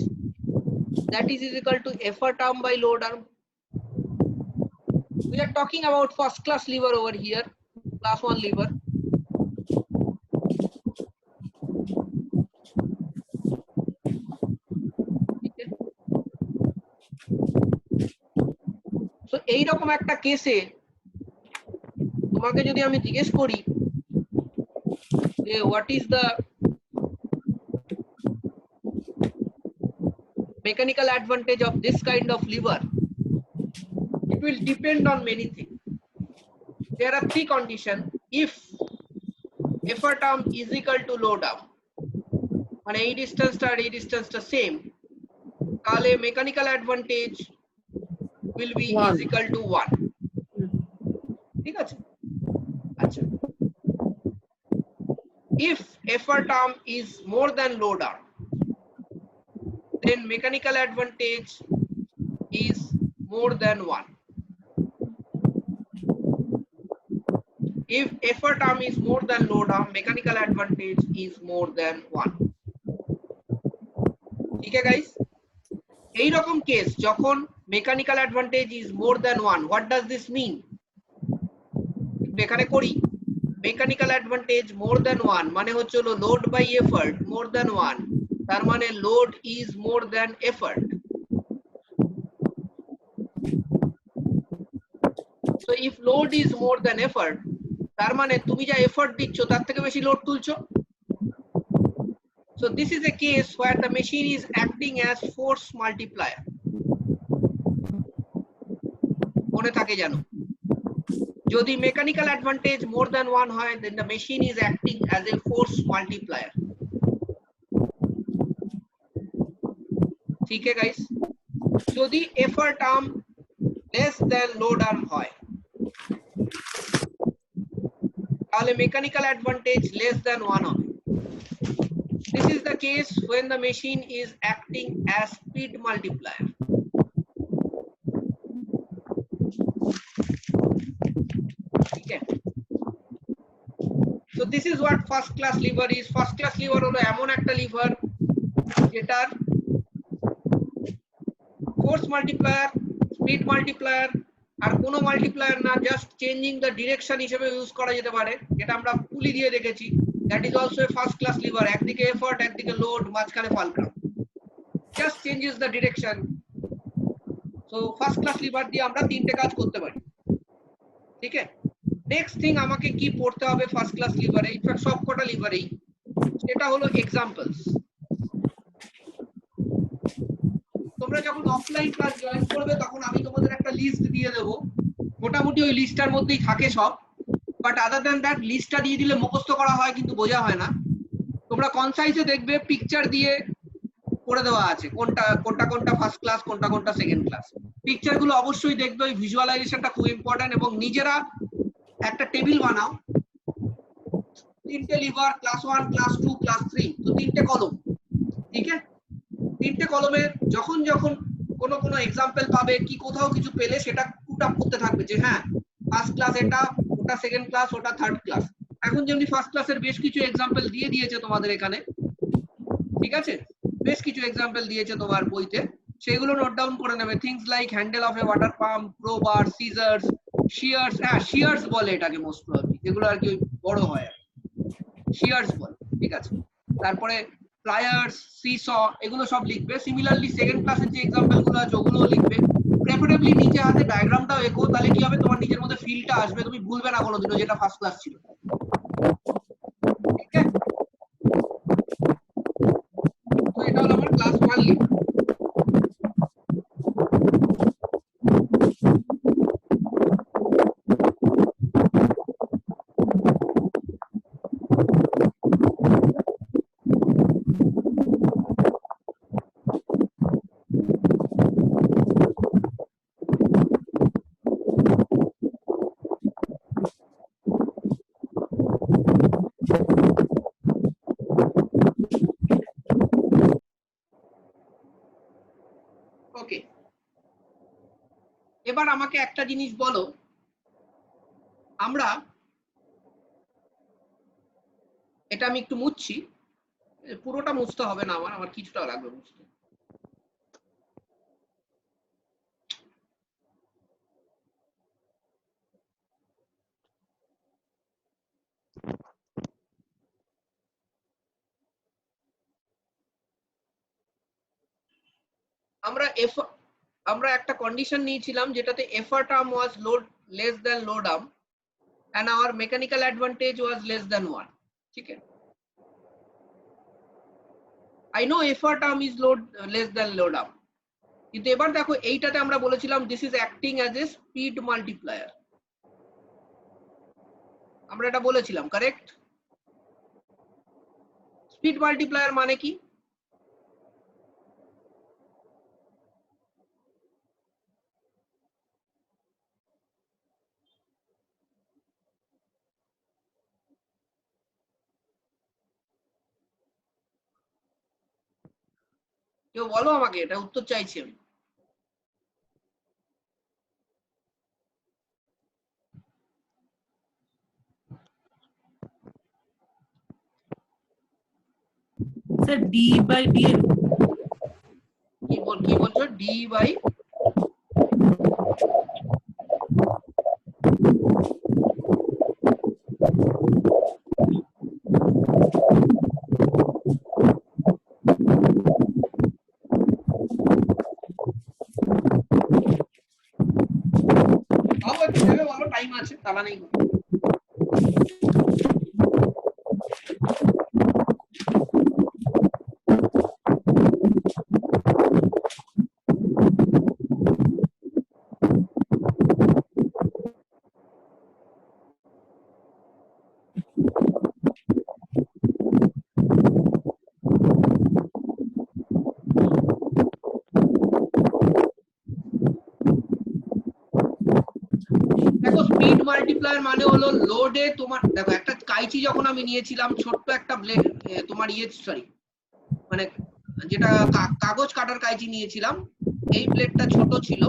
that is equal to effort arm by load arm. We are talking about first class lever over here, class 1 lever. So এইরকম একটা কেসে তোমাকে যদি আমি জিজ্ঞেস করি যে what is the mechanical advantage of this kind of lever, it will depend on many things. There are three conditions. If effort arm is equal to load arm, মানে এই ডিসটেন্সটা আর এই ডিসটেন্সটা সেম, তাহলে mechanical advantage will be is equal to 1. ঠিক আছে, আচ্ছা। If effort arm is more than load arm, then mechanical advantage is more than 1. If effort arm is more than load arm, mechanical advantage is more than 1. ঠিক আছে guys, এই রকম case যখন mechanical advantage is more than 1, what does this mean? এখানে করি, mechanical advantage more than 1 মানে হচ্ছে হলো load by effort more than 1, তার মানে load is more than effort. So if load is more than effort, তার মানে তুমি যা এফর্ট দিচ্ছ তার থেকে বেশি load তুলছো। So this is a case where the machine is acting as force multiplier. মনে থাকে জানো, যদি মেকানিক্যাল অ্যাডভান্টেজ মোর দ্যান 1 হয়, then the machine is acting as a force multiplier. ঠিক আছে গাইস, যদি effort arm less than load arm হয় তাহলে মেকানিক্যাল অ্যাডভান্টেজ লেস দ্যান 1 হবে। This is the case when the machine is acting as speed multiplier. Okay. So this is what first class lever is. First class lever হলো এমন একটা liver যেটার force multiplier, speed multiplier আর কোনো multiplier না, just changing the direction হিসেবে use করা যেতে পারে, যেটা আমরা পুলি দিয়ে দেখেছি। That is also a first class liver. একদিকে এফর্ট, একদিকে লোড, মাঝখানে fulcrum, just changes the direction. So first class liver দিয়ে আমরা তিনটে কাজ করতে পারি, ঠিক আছে। নেক্সট থিং আমাকে কি পড়তে হবে ফার্স্ট ক্লাস লিভারে, ইনফ্যাক্ট সবকটা লিভারেই, সেটা হলো এক্সাম্পলস। তোমরা যখন অফলাইন ক্লাস জয়েন করবে তখন আমি তোমাদের একটা লিস্ট দিয়ে দেবো, মোটামুটি ওই লিস্টটার মধ্যেই থাকে সব, বাট আদার দ্যান দ্যাট লিস্টটা দিয়ে দিলে মুখস্থ করা হয় কিন্তু বোঝা হয় না। তোমরা কনসাইজে দেখবে পিকচার দিয়ে করে দেওয়া আছে কোনটা কোনটা কোনটা ফার্স্ট ক্লাস, কোনটা কোনটা সেকেন্ড ক্লাস। পিকচারগুলো অবশ্যই দেখবে, ওই ভিজুয়ালাইজেশনটা খুব ইম্পর্টেন্ট। এবং নিজেরা একটা টেবিল বানাও, তিনটে লিভার, ক্লাস 1, ক্লাস 2, ক্লাস 3, তো তিনটে কলম, ঠিক আছে। তিনটে কলমে যখন যখন কোনো কোনো এক্সাম্পল পাবে কি কোথাও কিছু পেলে সেটা পুট আপ করতে থাকবে যে হ্যাঁ ফার্স্ট ক্লাস এটা, ওটা সেকেন্ড ক্লাস, ওটা থার্ড ক্লাস। এখন যেমনি ফার্স্ট ক্লাসের বেশ কিছু এক্সাম্পল দিয়ে দিয়েছে তোমাদের এখানে, ঠিক আছে, বেশ কিছু এক্সাম্পল দিয়েছে তোমার বইতে, সেগুলো নোট ডাউন করে নেবে। Things like handle of a water pump, crowbar, scissors, shears, হ্যাঁ শিয়ার্স বলে এটাকে মোস্ট প্রবাবলি, যেগুলো আর কি বড় হয়, শিয়ার্স বলে, ঠিক আছে। তারপরে প্লায়ার্স, সিস, এগুলো সব লিখবে। সিমিলারলি সেকেন্ড ক্লাসের যে এক্সাম্পল গুলো আছে ওগুলোও লিখবে। প্রেফারেবলি নিচে হাতে ডায়াগ্রামটাও এঁকো, তাহলে কি হবে তোমার নিজের মধ্যে ফিলটা আসবে, তুমি ভুলবে না কোনোদিনও যেটা ফার্স্ট ক্লাস ছিল, ঠিক আছে। তো এটা হলো আমার ক্লাস 1 লিখা। ওকে, এবার আমাকে একটা জিনিস বলো, আমরা এটা আমি একটু মুছছি, পুরোটা মুছতে হবে না, আমার আমার কিছুটা লাগবে মুছতে। আমরা একটা কন্ডিশন নিয়েছিলাম যেটাতে effort arm was load less than load arm and our mechanical advantage was less than 1, ঠিক আছে। I know effort arm is load less than load arm, কিন্তু এবার দেখো এইটাতে আমরা বলেছিলাম this is acting as a speed multiplier, আমরা এটা বলেছিলাম, কারেক্ট। স্পিড মাল্টিপ্লায়ার মানে কি? কেউ বলো আমাকে, এটা উত্তর চাইছি আমি। Sir d/dn। কি বলছো? ডি বাই টাইম আছে, তালা নেই। দেখো স্পিড মাল্টিপ্লায়ার মানে হলো লোডে তোমার, দেখো একটা কাইচি যখন আমি নিয়েছিলাম, ছোট্ট একটা ব্লেড, তোমার সরি মানে যেটা কাগজ কাটার কাইচি নিয়েছিলাম, এই ব্লেডটা ছোট ছিল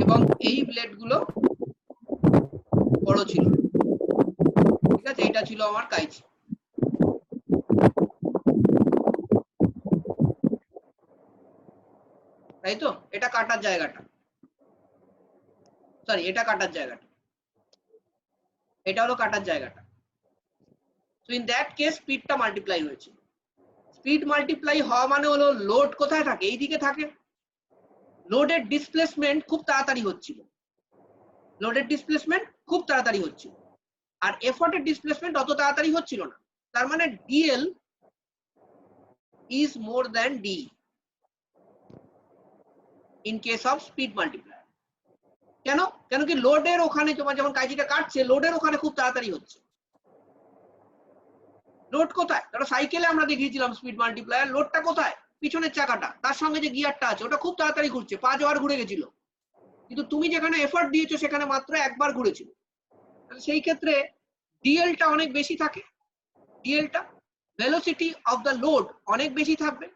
এবং এই ব্লেড গুলো বড় ছিল, ঠিক আছে, এটা ছিল আমার কাইচি। তাই তো, এটা কাটার জায়গাটা, সরি এটা কাটার জায়গাটা, এটা হলো কাটার জায়গাটা। সো ইন দ্যাট কেস স্পিডটা মাল্টিপ্লাই হয়েছে। স্পিড মাল্টিপ্লাই হওয়া মানে হলো লোড কোথায় থাকে, এই দিকে থাকে। লোডের ডিসপ্লেসমেন্ট খুব তাড়াতাড়ি হচ্ছিল, লোডের ডিসপ্লেসমেন্ট খুব তাড়াতাড়ি হচ্ছিল, আর এফর্টের ডিসপ্লেসমেন্ট অত তাড়াতাড়ি হচ্ছিল না। তার মানে DL is more than D in case of speed multiplier. কেন? কেন কি লোডের ওখানে তোমার যখন কাইজিটা কাটছে, লোডের ওখানে খুব তাড়াতাড়ি হচ্ছে। লোড কোথায়? ধরো সাইকেলে আমরা দেখিয়েছিলাম স্পিড মাল্টিপ্লায়ার, লোডটা কোথায়? পিছনের চাকাটা, তার সঙ্গে যে গিয়ারটা আছে ওটা খুব তাড়াতাড়ি ঘুরছে, 5 বার ঘুরে গেছিল, কিন্তু তুমি যেখানে এফর্ট দিয়েছো সেখানে মাত্র একবার ঘুরেছিল। সেই ক্ষেত্রে ডিএলটা অনেক বেশি থাকে, ডিএলটা ভেলোসিটি অফ দ্য লোড অনেক বেশি থাকবে।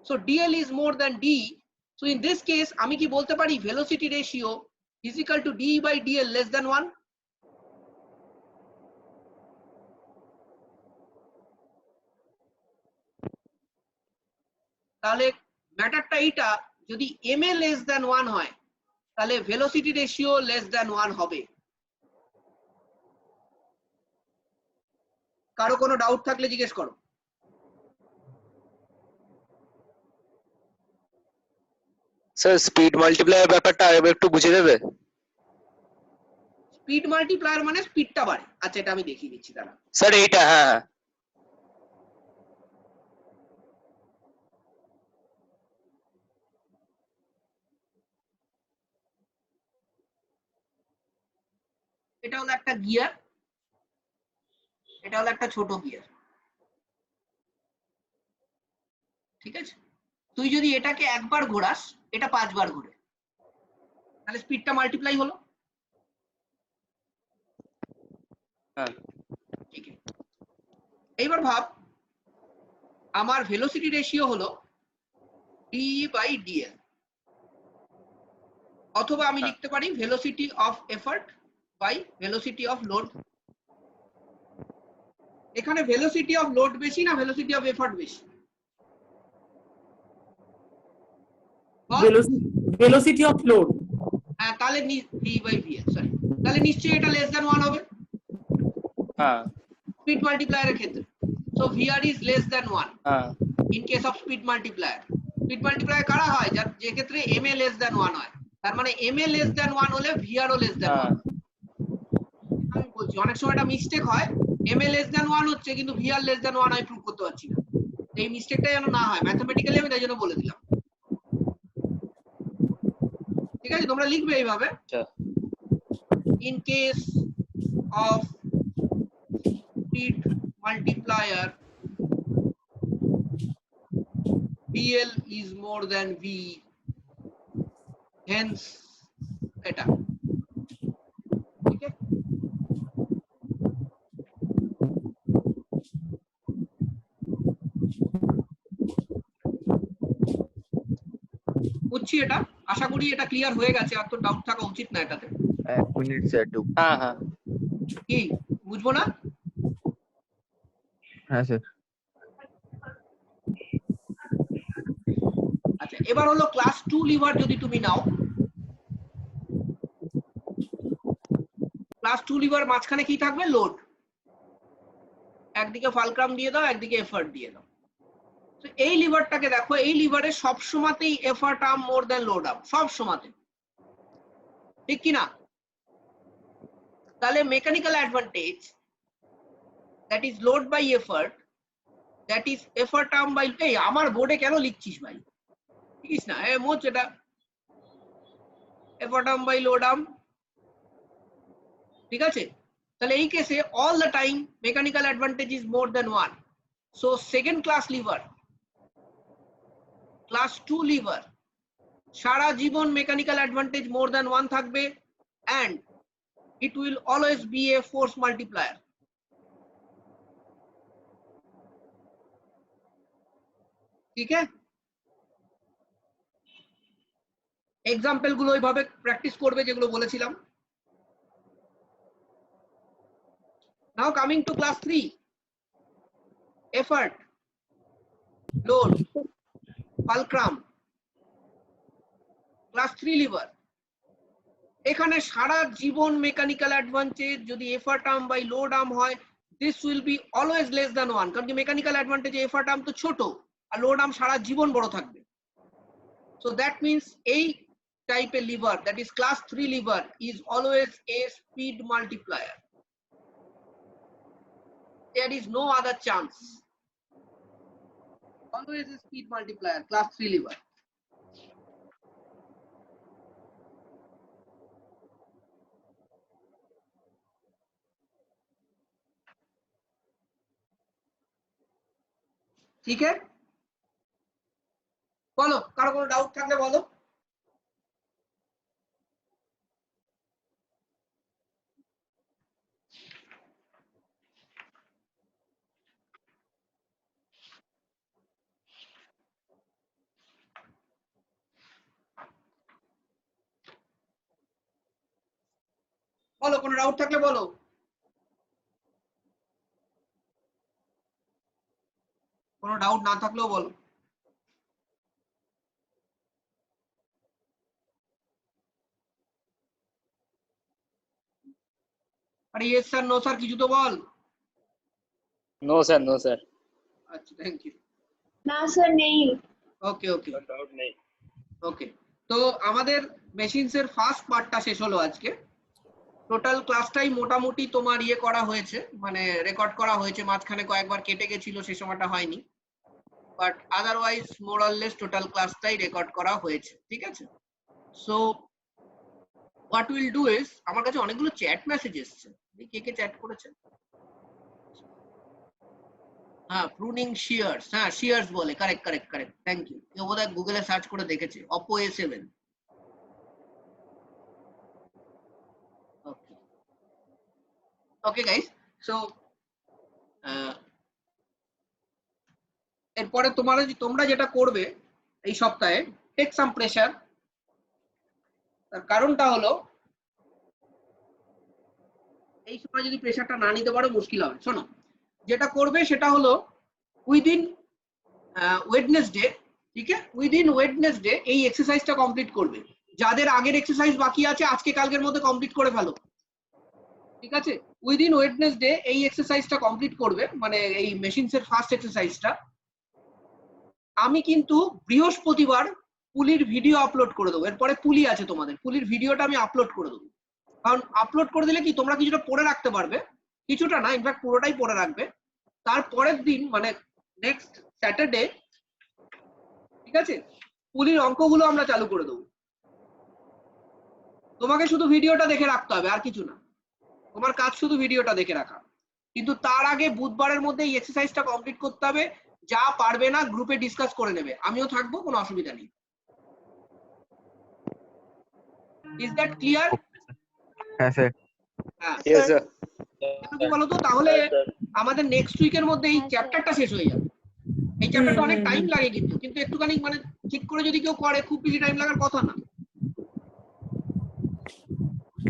So DL is more than D. So in this case আমি কি বলতে পারি velocity ratio is equal to D by DL less than 1? তাহলে ম্যাটারটা এইটা, যদি এম এ লেস দ্যান 1 হয় তাহলে ভেলোসিটি রেশিও লেস দ্যান 1 হবে। কারো কোনো ডাউট থাকলে জিজ্ঞেস করো। স্যার স্পিড মাল্টিপ্লায়ার ব্যাপারটা আরেকবার একটু বুঝিয়ে দেবে? স্পিড মাল্টিপ্লায়ার মানে স্পিডটা বাড়ে। আচ্ছা এটা আমি দেখিয়ে দিচ্ছি, দাঁড়া। স্যার এইটা, হ্যাঁ এটা হলো একটা গিয়ার, এটা হলো একটা ছোট গিয়ার, ঠিক আছে। তুই যদি এটাকে একবার ঘোরাস, এটা 5 বার ঘুরে, তাহলে স্পিডটা মাল্টিপ্লাই হলো। হ্যাঁ ঠিক আছে, এইবার ভাব আমার ভেলোসিটি রেশিও হলো ডি বাই ডিএল, অথবা আমি লিখতে পারি velocity of effort by velocity of load. এখানে ভেলোসিটি অফ লোড বেশি না ভেলোসিটি অফ এফর্ট বেশি? Velocity of load. হ্যাঁ, তাহলে ভি বাই ভিএল, সরি, তাহলে নিশ্চয়ই এটা লেস দ্যান 1 হবে হ্যাঁ স্পিড মাল্টিপ্লায়ারের ক্ষেত্রে। So VR is less than 1 হ্যাঁ in case of speed multiplier. Speed multiplier কারা হয়? যার যে ক্ষেত্রে এম এ লেস দ্যান 1 হয়। তার মানে এম এ লেস দ্যান 1 হলে ভিআর ও লেস দ্যান 1। হ্যাঁ আমি বলছি অনেক সময় এটা মিস্টেক হয়, এম এ লেস দ্যান 1 হচ্ছে কিন্তু ভিআর লেস দ্যান 1 আমি প্রুভ করতে পারছি না। এই মিস্টেকটা যেন না হয় ম্যাথমেটিক্যালি, আমি তাই জন্য বলে দিলাম। ঠিক আছে, তোমরা লিখবে এইভাবে, আচ্ছা in case of speed multiplier DL is more than V, hence এটা, ঠিক আছে। বুঝছি, এটা আশা করি এটা ক্লিয়ার হয়ে গেছে, আর তো ডাউট থাকা উচিত না এটাতে। 1 মিনিট স্যার একটু। হ্যাঁ হ্যাঁ কি বুঝবো না? হ্যাঁ স্যার। আচ্ছা এবার হলো ক্লাস 2 লিভার যদি তুমি নাও, ক্লাস 2 লিভার মাঝখানে কি থাকবে? লোড। একদিকে ফালক্রাম দিয়ে দাও, একদিকে এফার্ট দিয়ে দাও। তো এই লিভারটাকে দেখো, এই লিভারে সব সময়তেই effort arm more than load arm, সব সময়তে, ঠিক কি না? তাহলে mechanical advantage that is load by effort, that is effort arm by, এই আমার বোর্ডে কেন লিখছিস ভাই? লিখিস না, এ মোচ এটা effort arm by load arm, ঠিক আছে। তাহলে এই কেসে all the time mechanical advantage is more than 1। So second class lever, class 2 lever, সারা জীবন মেকানিক্যাল অ্যাডভান্টেজ মোর দ্যান 1 থাকবে, and it will always be a force multiplier. ঠিক আছে, এক্সাম্পল গুলো ওইভাবে প্র্যাকটিস করবে যেগুলো বলেছিলাম। Now coming to class 3, effort, load, fulcrum, class 3 lever. এখানে সারা জীবন মেকানিক্যাল অ্যাডভান্টেজ যদি effort arm by load arm হয়, this will be always less than 1, কারণ কি মেকানিক্যাল অ্যাডভান্টেজ এফার্ট আর্ম তো ছোট আর লোড আর্ম সারা জীবন বড় থাকবে। সো দ্যাট মিন্স এই টাইপের liver, that is class 3 liver, is always a speed multiplier. There is no other chance. Always a speed multiplier, class 3 lever. ठीक है, বলো কারো কোনো ডাউট থাকলে বলো। বলো কোনো ডাউট থাকলে বলো। কোনো ডাউট না থাকলেও বলো। আরে ইয়েস স্যার নো স্যার কিছু তো বল। No sir, no sir. আচ্ছা থ্যাংক ইউ। না স্যার নেই। ওকে ওকে Doubt nahi. ওকে, তো আমাদের মেশিনস এর ফার্স্ট পার্টটা শেষ হলো আজকে। টোটাল ক্লাসটাই মোটামুটি তোমার ইয়ে করা হয়েছে, মানে রেকর্ড করা হয়েছে, মাঝখানে কয়েকবার কেটে গেছিল, সে সময়টা হয়নি, বাট আদারওয়াইজ মোরাললেস টোটাল ক্লাসটাই রেকর্ড করা হয়েছে, ঠিক আছে। So what will do is, আমার কাছে অনেকগুলো চ্যাট মেসেজ এসছে, কে কে চ্যাট করেছে। হ্যাঁ প্রুনিং শিয়ার্স, হ্যাঁ শিয়ার্স বলে, correct correct correct, thank you. কেউ বোধহয় গুগলে সার্চ করে দেখেছে Oppo A7। Okay okay guys, so এরপরে তোমরা যেটা করবে এই সপ্তাহে, টেক সাম প্রেসার। তার কারণটা হলো এই সময় যদি প্রেসারটা না নিতে পারো মুশকিল হবে। শোনো যেটা করবে সেটা হলো উইদিন ওয়েডনেসডে, ঠিক আছে, উইদিন ওয়েডনেসডে এই এক্সারসাইজটা কমপ্লিট করবে। যাদের আগের এক্সারসাইজ বাকি আছে আজকে কালকের মধ্যে কমপ্লিট করে ফেলো, ঠিক আছে। উইদিন ওয়েডনেসডে এই এক্সারসাইজটা কমপ্লিট করবে, মানে এই মেশিনস এর ফার্স্ট এক্সারসাইজটা। আমি কিন্তু বৃহস্পতিবার পুলির ভিডিও আপলোড করে দেবো। এরপরে পুলি আছে তোমাদের, পুলির ভিডিওটা আমি আপলোড করে দেবো, কারণ আপলোড করে দিলে কি তোমরা কিছুটা পড়ে রাখতে পারবে, কিছুটা না ইনফ্যাক্ট পুরোটাই পড়ে রাখবে। তারপরের দিন মানে নেক্সট স্যাটারডে, ঠিক আছে, পুলির অঙ্কগুলো আমরা চালু করে দেবো। তোমাকে শুধু ভিডিওটা দেখে রাখতে হবে, আর কিছু না, তোমার কাজ শুধু ভিডিওটা দেখে রাখা। কিন্তু তার আগে বুধবারের মধ্যে এই এক্সারসাইজটা কমপ্লিট করতে হবে। যা পারবে না গ্রুপে ডিসকাস করে নেবে, আমিও থাকবো, কোনো অসুবিধা নেই। Is that clear? হ্যাঁ স্যার। হ্যাঁ Yes sir. কি বলতো, তাহলে আমাদের নেক্সট উইকের মধ্যে এই চ্যাপ্টারটা শেষ হয়ে যাবে। এই চ্যাপ্টারটা অনেক টাইম লাগে কিন্তু কিন্তু একটুখানি মানে ঠিক করে যদি কেউ করে খুব বেশি টাইম লাগার কথা না,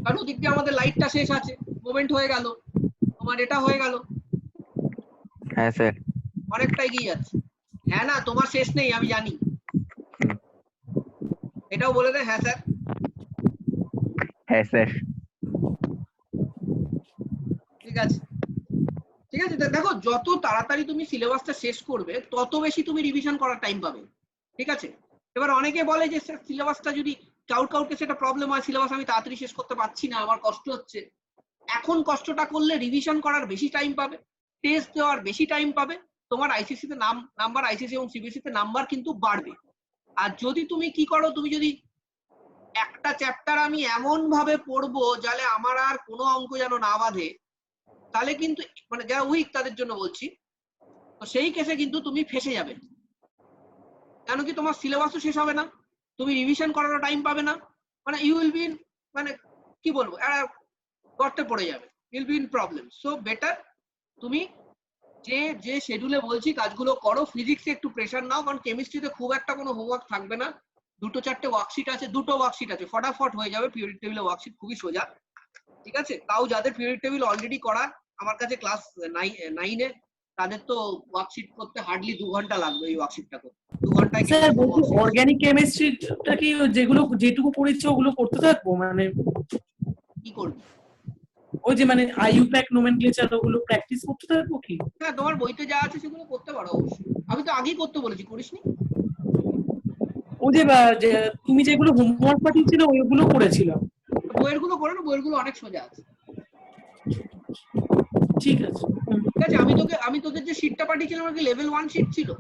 কারণ ওদিক দিয়ে আমাদের লাইটটা শেষ আছে, মোমেন্ট হয়ে গেল, তোমার এটা হয়ে গেল, হ্যাঁ স্যার। অনেকটা এগিয়ে যাচ্ছে। হ্যাঁ না তোমার শেষ নেই আমি জানি, এটাও বলে দে। হ্যাঁ স্যার। হ্যাঁ স্যার। ঠিক আছে ঠিক আছে, দেখো যত তাড়াতাড়ি তুমি সিলেবাসটা শেষ করবে তত বেশি তুমি রিভিশন করার টাইম পাবে, ঠিক আছে। এবার অনেকে বলে যে স্যার সিলেবাসটা যদি কাউকে সেটা প্রবলেম হয়, সিলেবাস আমি তাড়াতাড়ি শেষ করতে পারছি না, আমার কষ্ট হচ্ছে। এখন কষ্টটা করলে রিভিশন করার বেশি টাইম পাবে, টেস্ট দেওয়ার বেশি টাইম পাবে, তোমার আইসিসি তে নাম্বার, আইসিসি এবং সিবিএসই তে নাম্বার কিন্তু বাড়বে। আর যদি তুমি কি করো, তুমি যদি একটা চ্যাপ্টার আমি এমন ভাবে পড়বো যাতে আমার আর কোনো অঙ্ক যেন না বাঁধে, তাহলে কিন্তু মানে যারা উইক তাদের জন্য বলছি, তো সেই কেসে কিন্তু তুমি ফেসে যাবে। কেন কি তোমার সিলেবাসও শেষ হবে না, তুমি রিভিশন করারও টাইম পাবে না, মানে ইউ উইল বি মানে কি বলবো গর্তে পড়ে যাবে, will be in problem. So better তুমি যে শিডিউলে বলছি কাজগুলো করো। ফিজিক্সে একটু প্রেশার নাও, কারণ কেমিস্ট্রিতে খুব একটা কোনো হোমওয়ার্ক থাকবে না, 2-4টে ওয়ার্কশিট আছে, 2টো ওয়ার্কশিট আছে, ফটাফট হয়ে যাবে। পিরিয়ডিক টেবিলে ওয়ার্কশিট খুবই সোজা, ঠিক আছে। তাও যাদের পিরিয়ডিক টেবিল অলরেডি করা আমার কাছে ক্লাস 9-এ তাদের তো ওয়ার্কশিট করতে হার্ডলি 2 ঘন্টা লাগবে এই ওয়ার্কশিটটা করতে। 2 ঘন্টায় স্যার বলছি অর্গানিক কেমিস্ট্রিটা কি যেগুলো যেটুকু পড়েছে ওগুলো করতে থাকবো, মানে কি করবি? ওই যে মানে আইইউপ্যাক নোমেনক্লেচার ওগুলো প্র্যাকটিস করতে থাকবো কি? হ্যাঁ, তোমার বইতে যা আছে সেগুলো করতে পারো অবশ্যই। আমি তো আগেই করতে বলেছি, করিসনি? ও যে যে তুমি যেগুলো হোমওয়ার্ক পাঠিয়েছিলে ওইগুলো করেছিলাম। বইয়ের গুলো করে না, বইয়ের গুলো অনেক সোজা আছে। ঠিক আছে। ঠিক আছে, আমি তোদের যে শীটটা পাঠিয়েছিলাম আর কি লেভেল 1 শীট ছিল।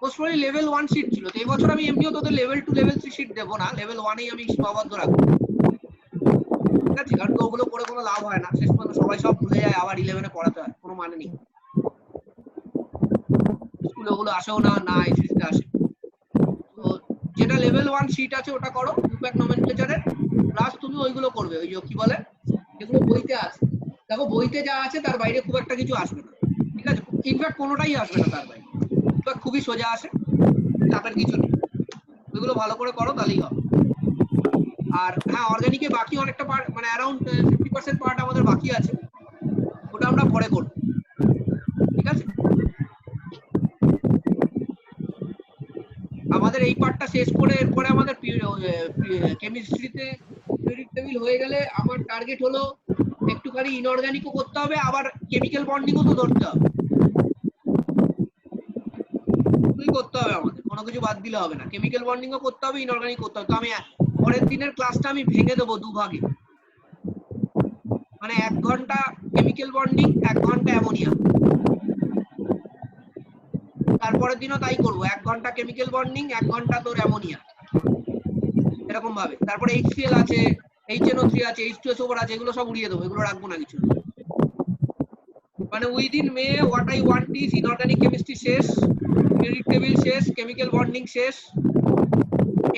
মোস্টলি লেভেল 1 শীট ছিল। তো এই বছর আমি এমনিও তোদের লেভেল 2 লেভেল 3 শীট দেবো না, লেভেল 1-এই আমি সীমাবদ্ধ রাখবো। ঠিক আছে, কারণ ওগুলো করে কোনো লাভ হয় না, শেষ পর্যন্ত সবাই সব ভুলে যায়, আবার 11-এ পড়াতে হয়, কোনো মানে নেই। স্কুলে ওগুলো আসেও না, না এসএসসিতে আসে। তো যেটা লেভেল 1 শীট আছে ওটা করো ইউপ্যাক নোমেনক্লেচারের, প্লাস তুমি ওইগুলো করবে, ওই যে কি বলে যেগুলো বইতে আছে। দেখো বইতে যা আছে তার বাইরে খুব একটা কিছু আসবে না, ঠিক আছে, ইনফ্যাক্ট কোনোটাই আসবে না তার বাইরে, খুবই সোজা আসে, চাপের কিছু নেই। ওইগুলো ভালো করে করো তাহলেই হবে। আর হ্যাঁ, অর্গানিকে বাকি অনেকটা পার্ট, মানে অ্যারাউন্ড 50% পার্ট আমাদের বাকি আছে, ওটা আমরা পরে করব। ঠিক আছে, আমাদের এই পার্টটা শেষ করে এরপরে আমাদের কেমিস্ট্রিতে পিরিয়ডিক টেবিল হয়ে গেলে আমার টার্গেট হলো একটুখানি ইনঅর্গানিকও করতে হবে, আবার কেমিক্যাল বন্ডিংও তো ধরতে হবে, করতে হবে আমাদের, কোনো কিছু বাদ দিলে হবে না। কেমিক্যাল বন্ডিংও করতে হবে, ইনঅর্গানিক করতে হবে। তো আমি পরের দিনের ক্লাসটা আমি ভেঙে দেবো দুভাগে, মানে 1 ঘন্টা কেমিক্যাল বন্ডিং, 1 ঘন্টা অ্যামোনিয়া। তারপরের দিনও তাই করবো, 1 ঘন্টা কেমিক্যাল বন্ডিং, 1 ঘন্টা তোর অ্যামোনিয়া, এরকম ভাবে। তারপরে HCl আছে, HNO3 আছে, H2SO4 আছে, এগুলো সব উড়িয়ে দেবো, এগুলো রাখবো না কিছু। মানে within May what I want is inorganic chemistry শেষ, পিরিয়ডিক টেবিল শেষ, কেমিক্যাল বন্ডিং শেষ,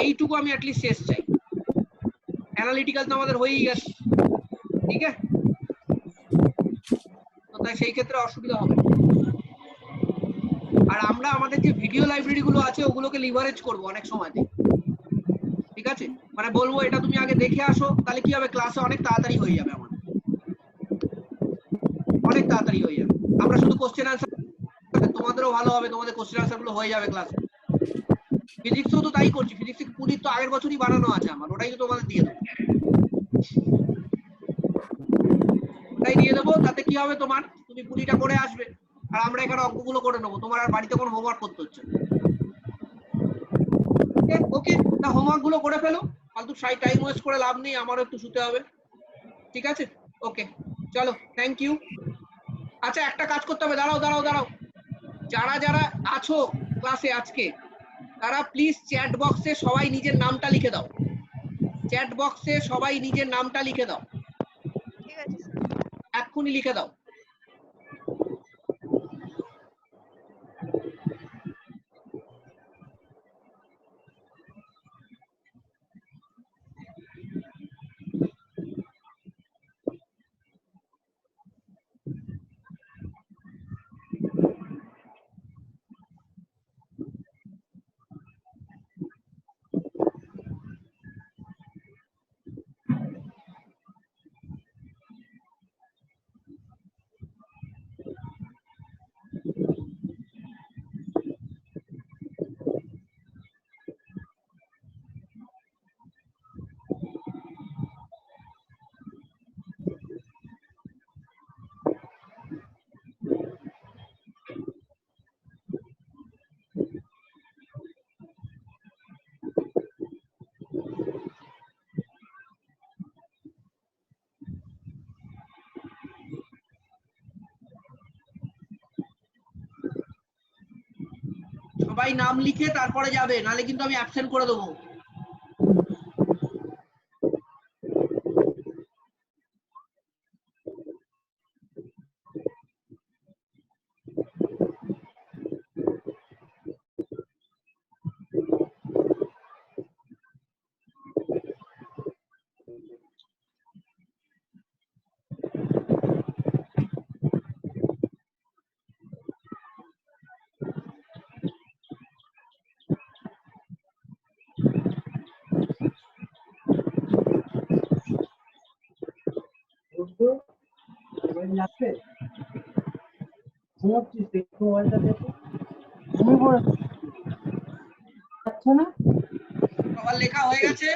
এইটুকু আমি অ্যাটলিস্ট শেষ চাই। অ্যানালিটিক্যাল তো আমাদের হয়েই গেছে, ঠিক আছে, তো তাই সেই ক্ষেত্রে অসুবিধা হবে। আর আমরা আমাদের যে ভিডিও লাইব্রেরি গুলো আছে ওগুলোকে লিভারেজ করব অনেক সময়তে, ঠিক আছে, মানে বলবো এটা তুমি আগে দেখে আসো, তাহলে কি হবে, ক্লাসে অনেক তাড়াতাড়ি হয়ে যাবে, আমাদের অনেক তাড়াতাড়ি হয়ে যাবে। আমরা শুধু কোশ্চেন আনসার, তোমাদেরও ভালো হবে, তোমাদের কোশ্চেন আনসার গুলো হয়ে যাবে ক্লাসে। ফিজিক্সও তো তাই করছি, ফিজিক্সে পুলিশ তো আগের বছরই বানানো আছে আমার, ওটাই তো তোমাদের দিয়ে দেবো, ওটাই দিয়ে দেবো। তাতে কি হবে, তোমার তুমি পুলিটা করে আসবে, আর আমরা এখানে অঙ্কগুলো করে নেবো, তোমার আর বাড়িতে কোনো হোমওয়ার্ক করতে হচ্ছে না। ওকে, তা হোমওয়ার্ক গুলো করে ফেলো, ফালতু টাইম ওয়েস্ট করে লাভ নেই, আমারও একটু শুতে হবে। ঠিক আছে, ওকে, চলো, থ্যাংক ইউ। আচ্ছা, একটা কাজ করতে হবে, দাঁড়াও দাঁড়াও দাঁড়াও, যারা যারা আছো ক্লাসে আজকে, তারা প্লিজ চ্যাট বক্সে সবাই নিজের নামটা লিখে দাও, চ্যাট বক্সে সবাই নিজের নামটা লিখে দাও, ঠিক আছে স্যার। এক্ষুনি লিখে দাও। সবাই নাম লিখে তারপরে যাবে, নালে কিন্তু আমি অ্যাবসেন্ট করে দেবো। সবার লেখা হয়ে গেছে?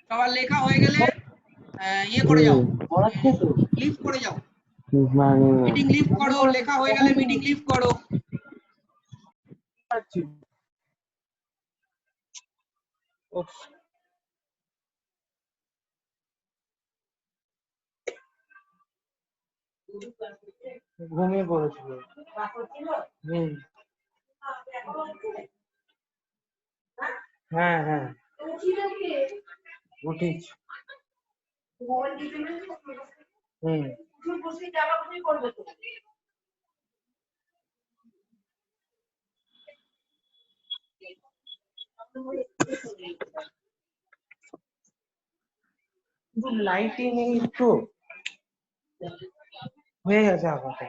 সবার লেখা হয়ে গেলে ইয়ে করে যাও, লিভ করে যাও, মিটিং লিভ করো। লেখা হয়ে গেলে মিটিং লিভ করো। ঘুমিয়ে পড়েছিল। হ্যাঁ হ্যাঁ উঠিস। লাইটিং একটু হয়ে গেছে আপাতত।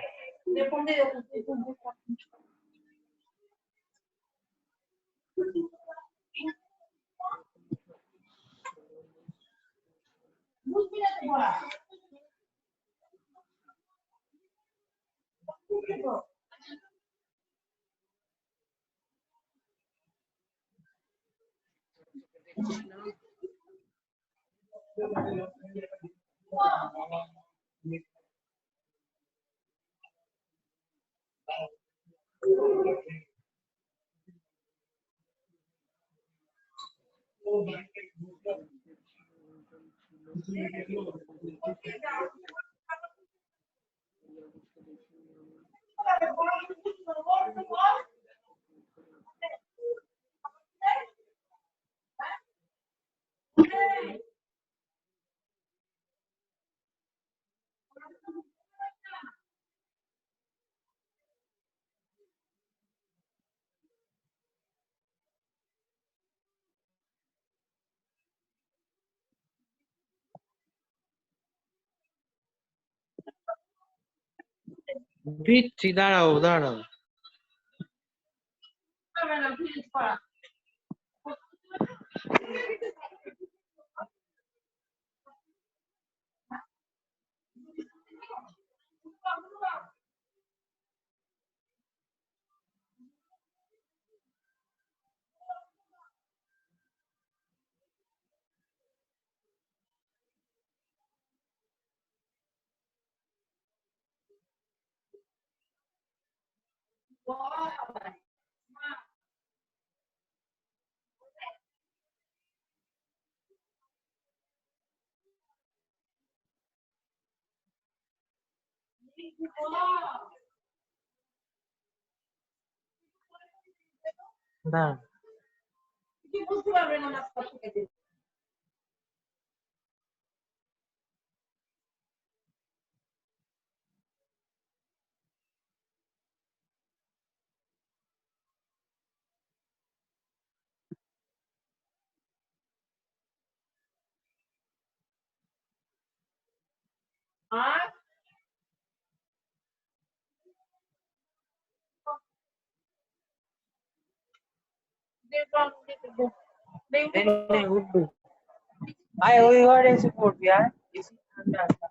দিচ্ছি, দাঁড়াও দাঁড়াও। দাঁড়ান। উঠবি আয়, ওই ঘরে এসে পড়বি। আর এসে ঠান্ডা আছে।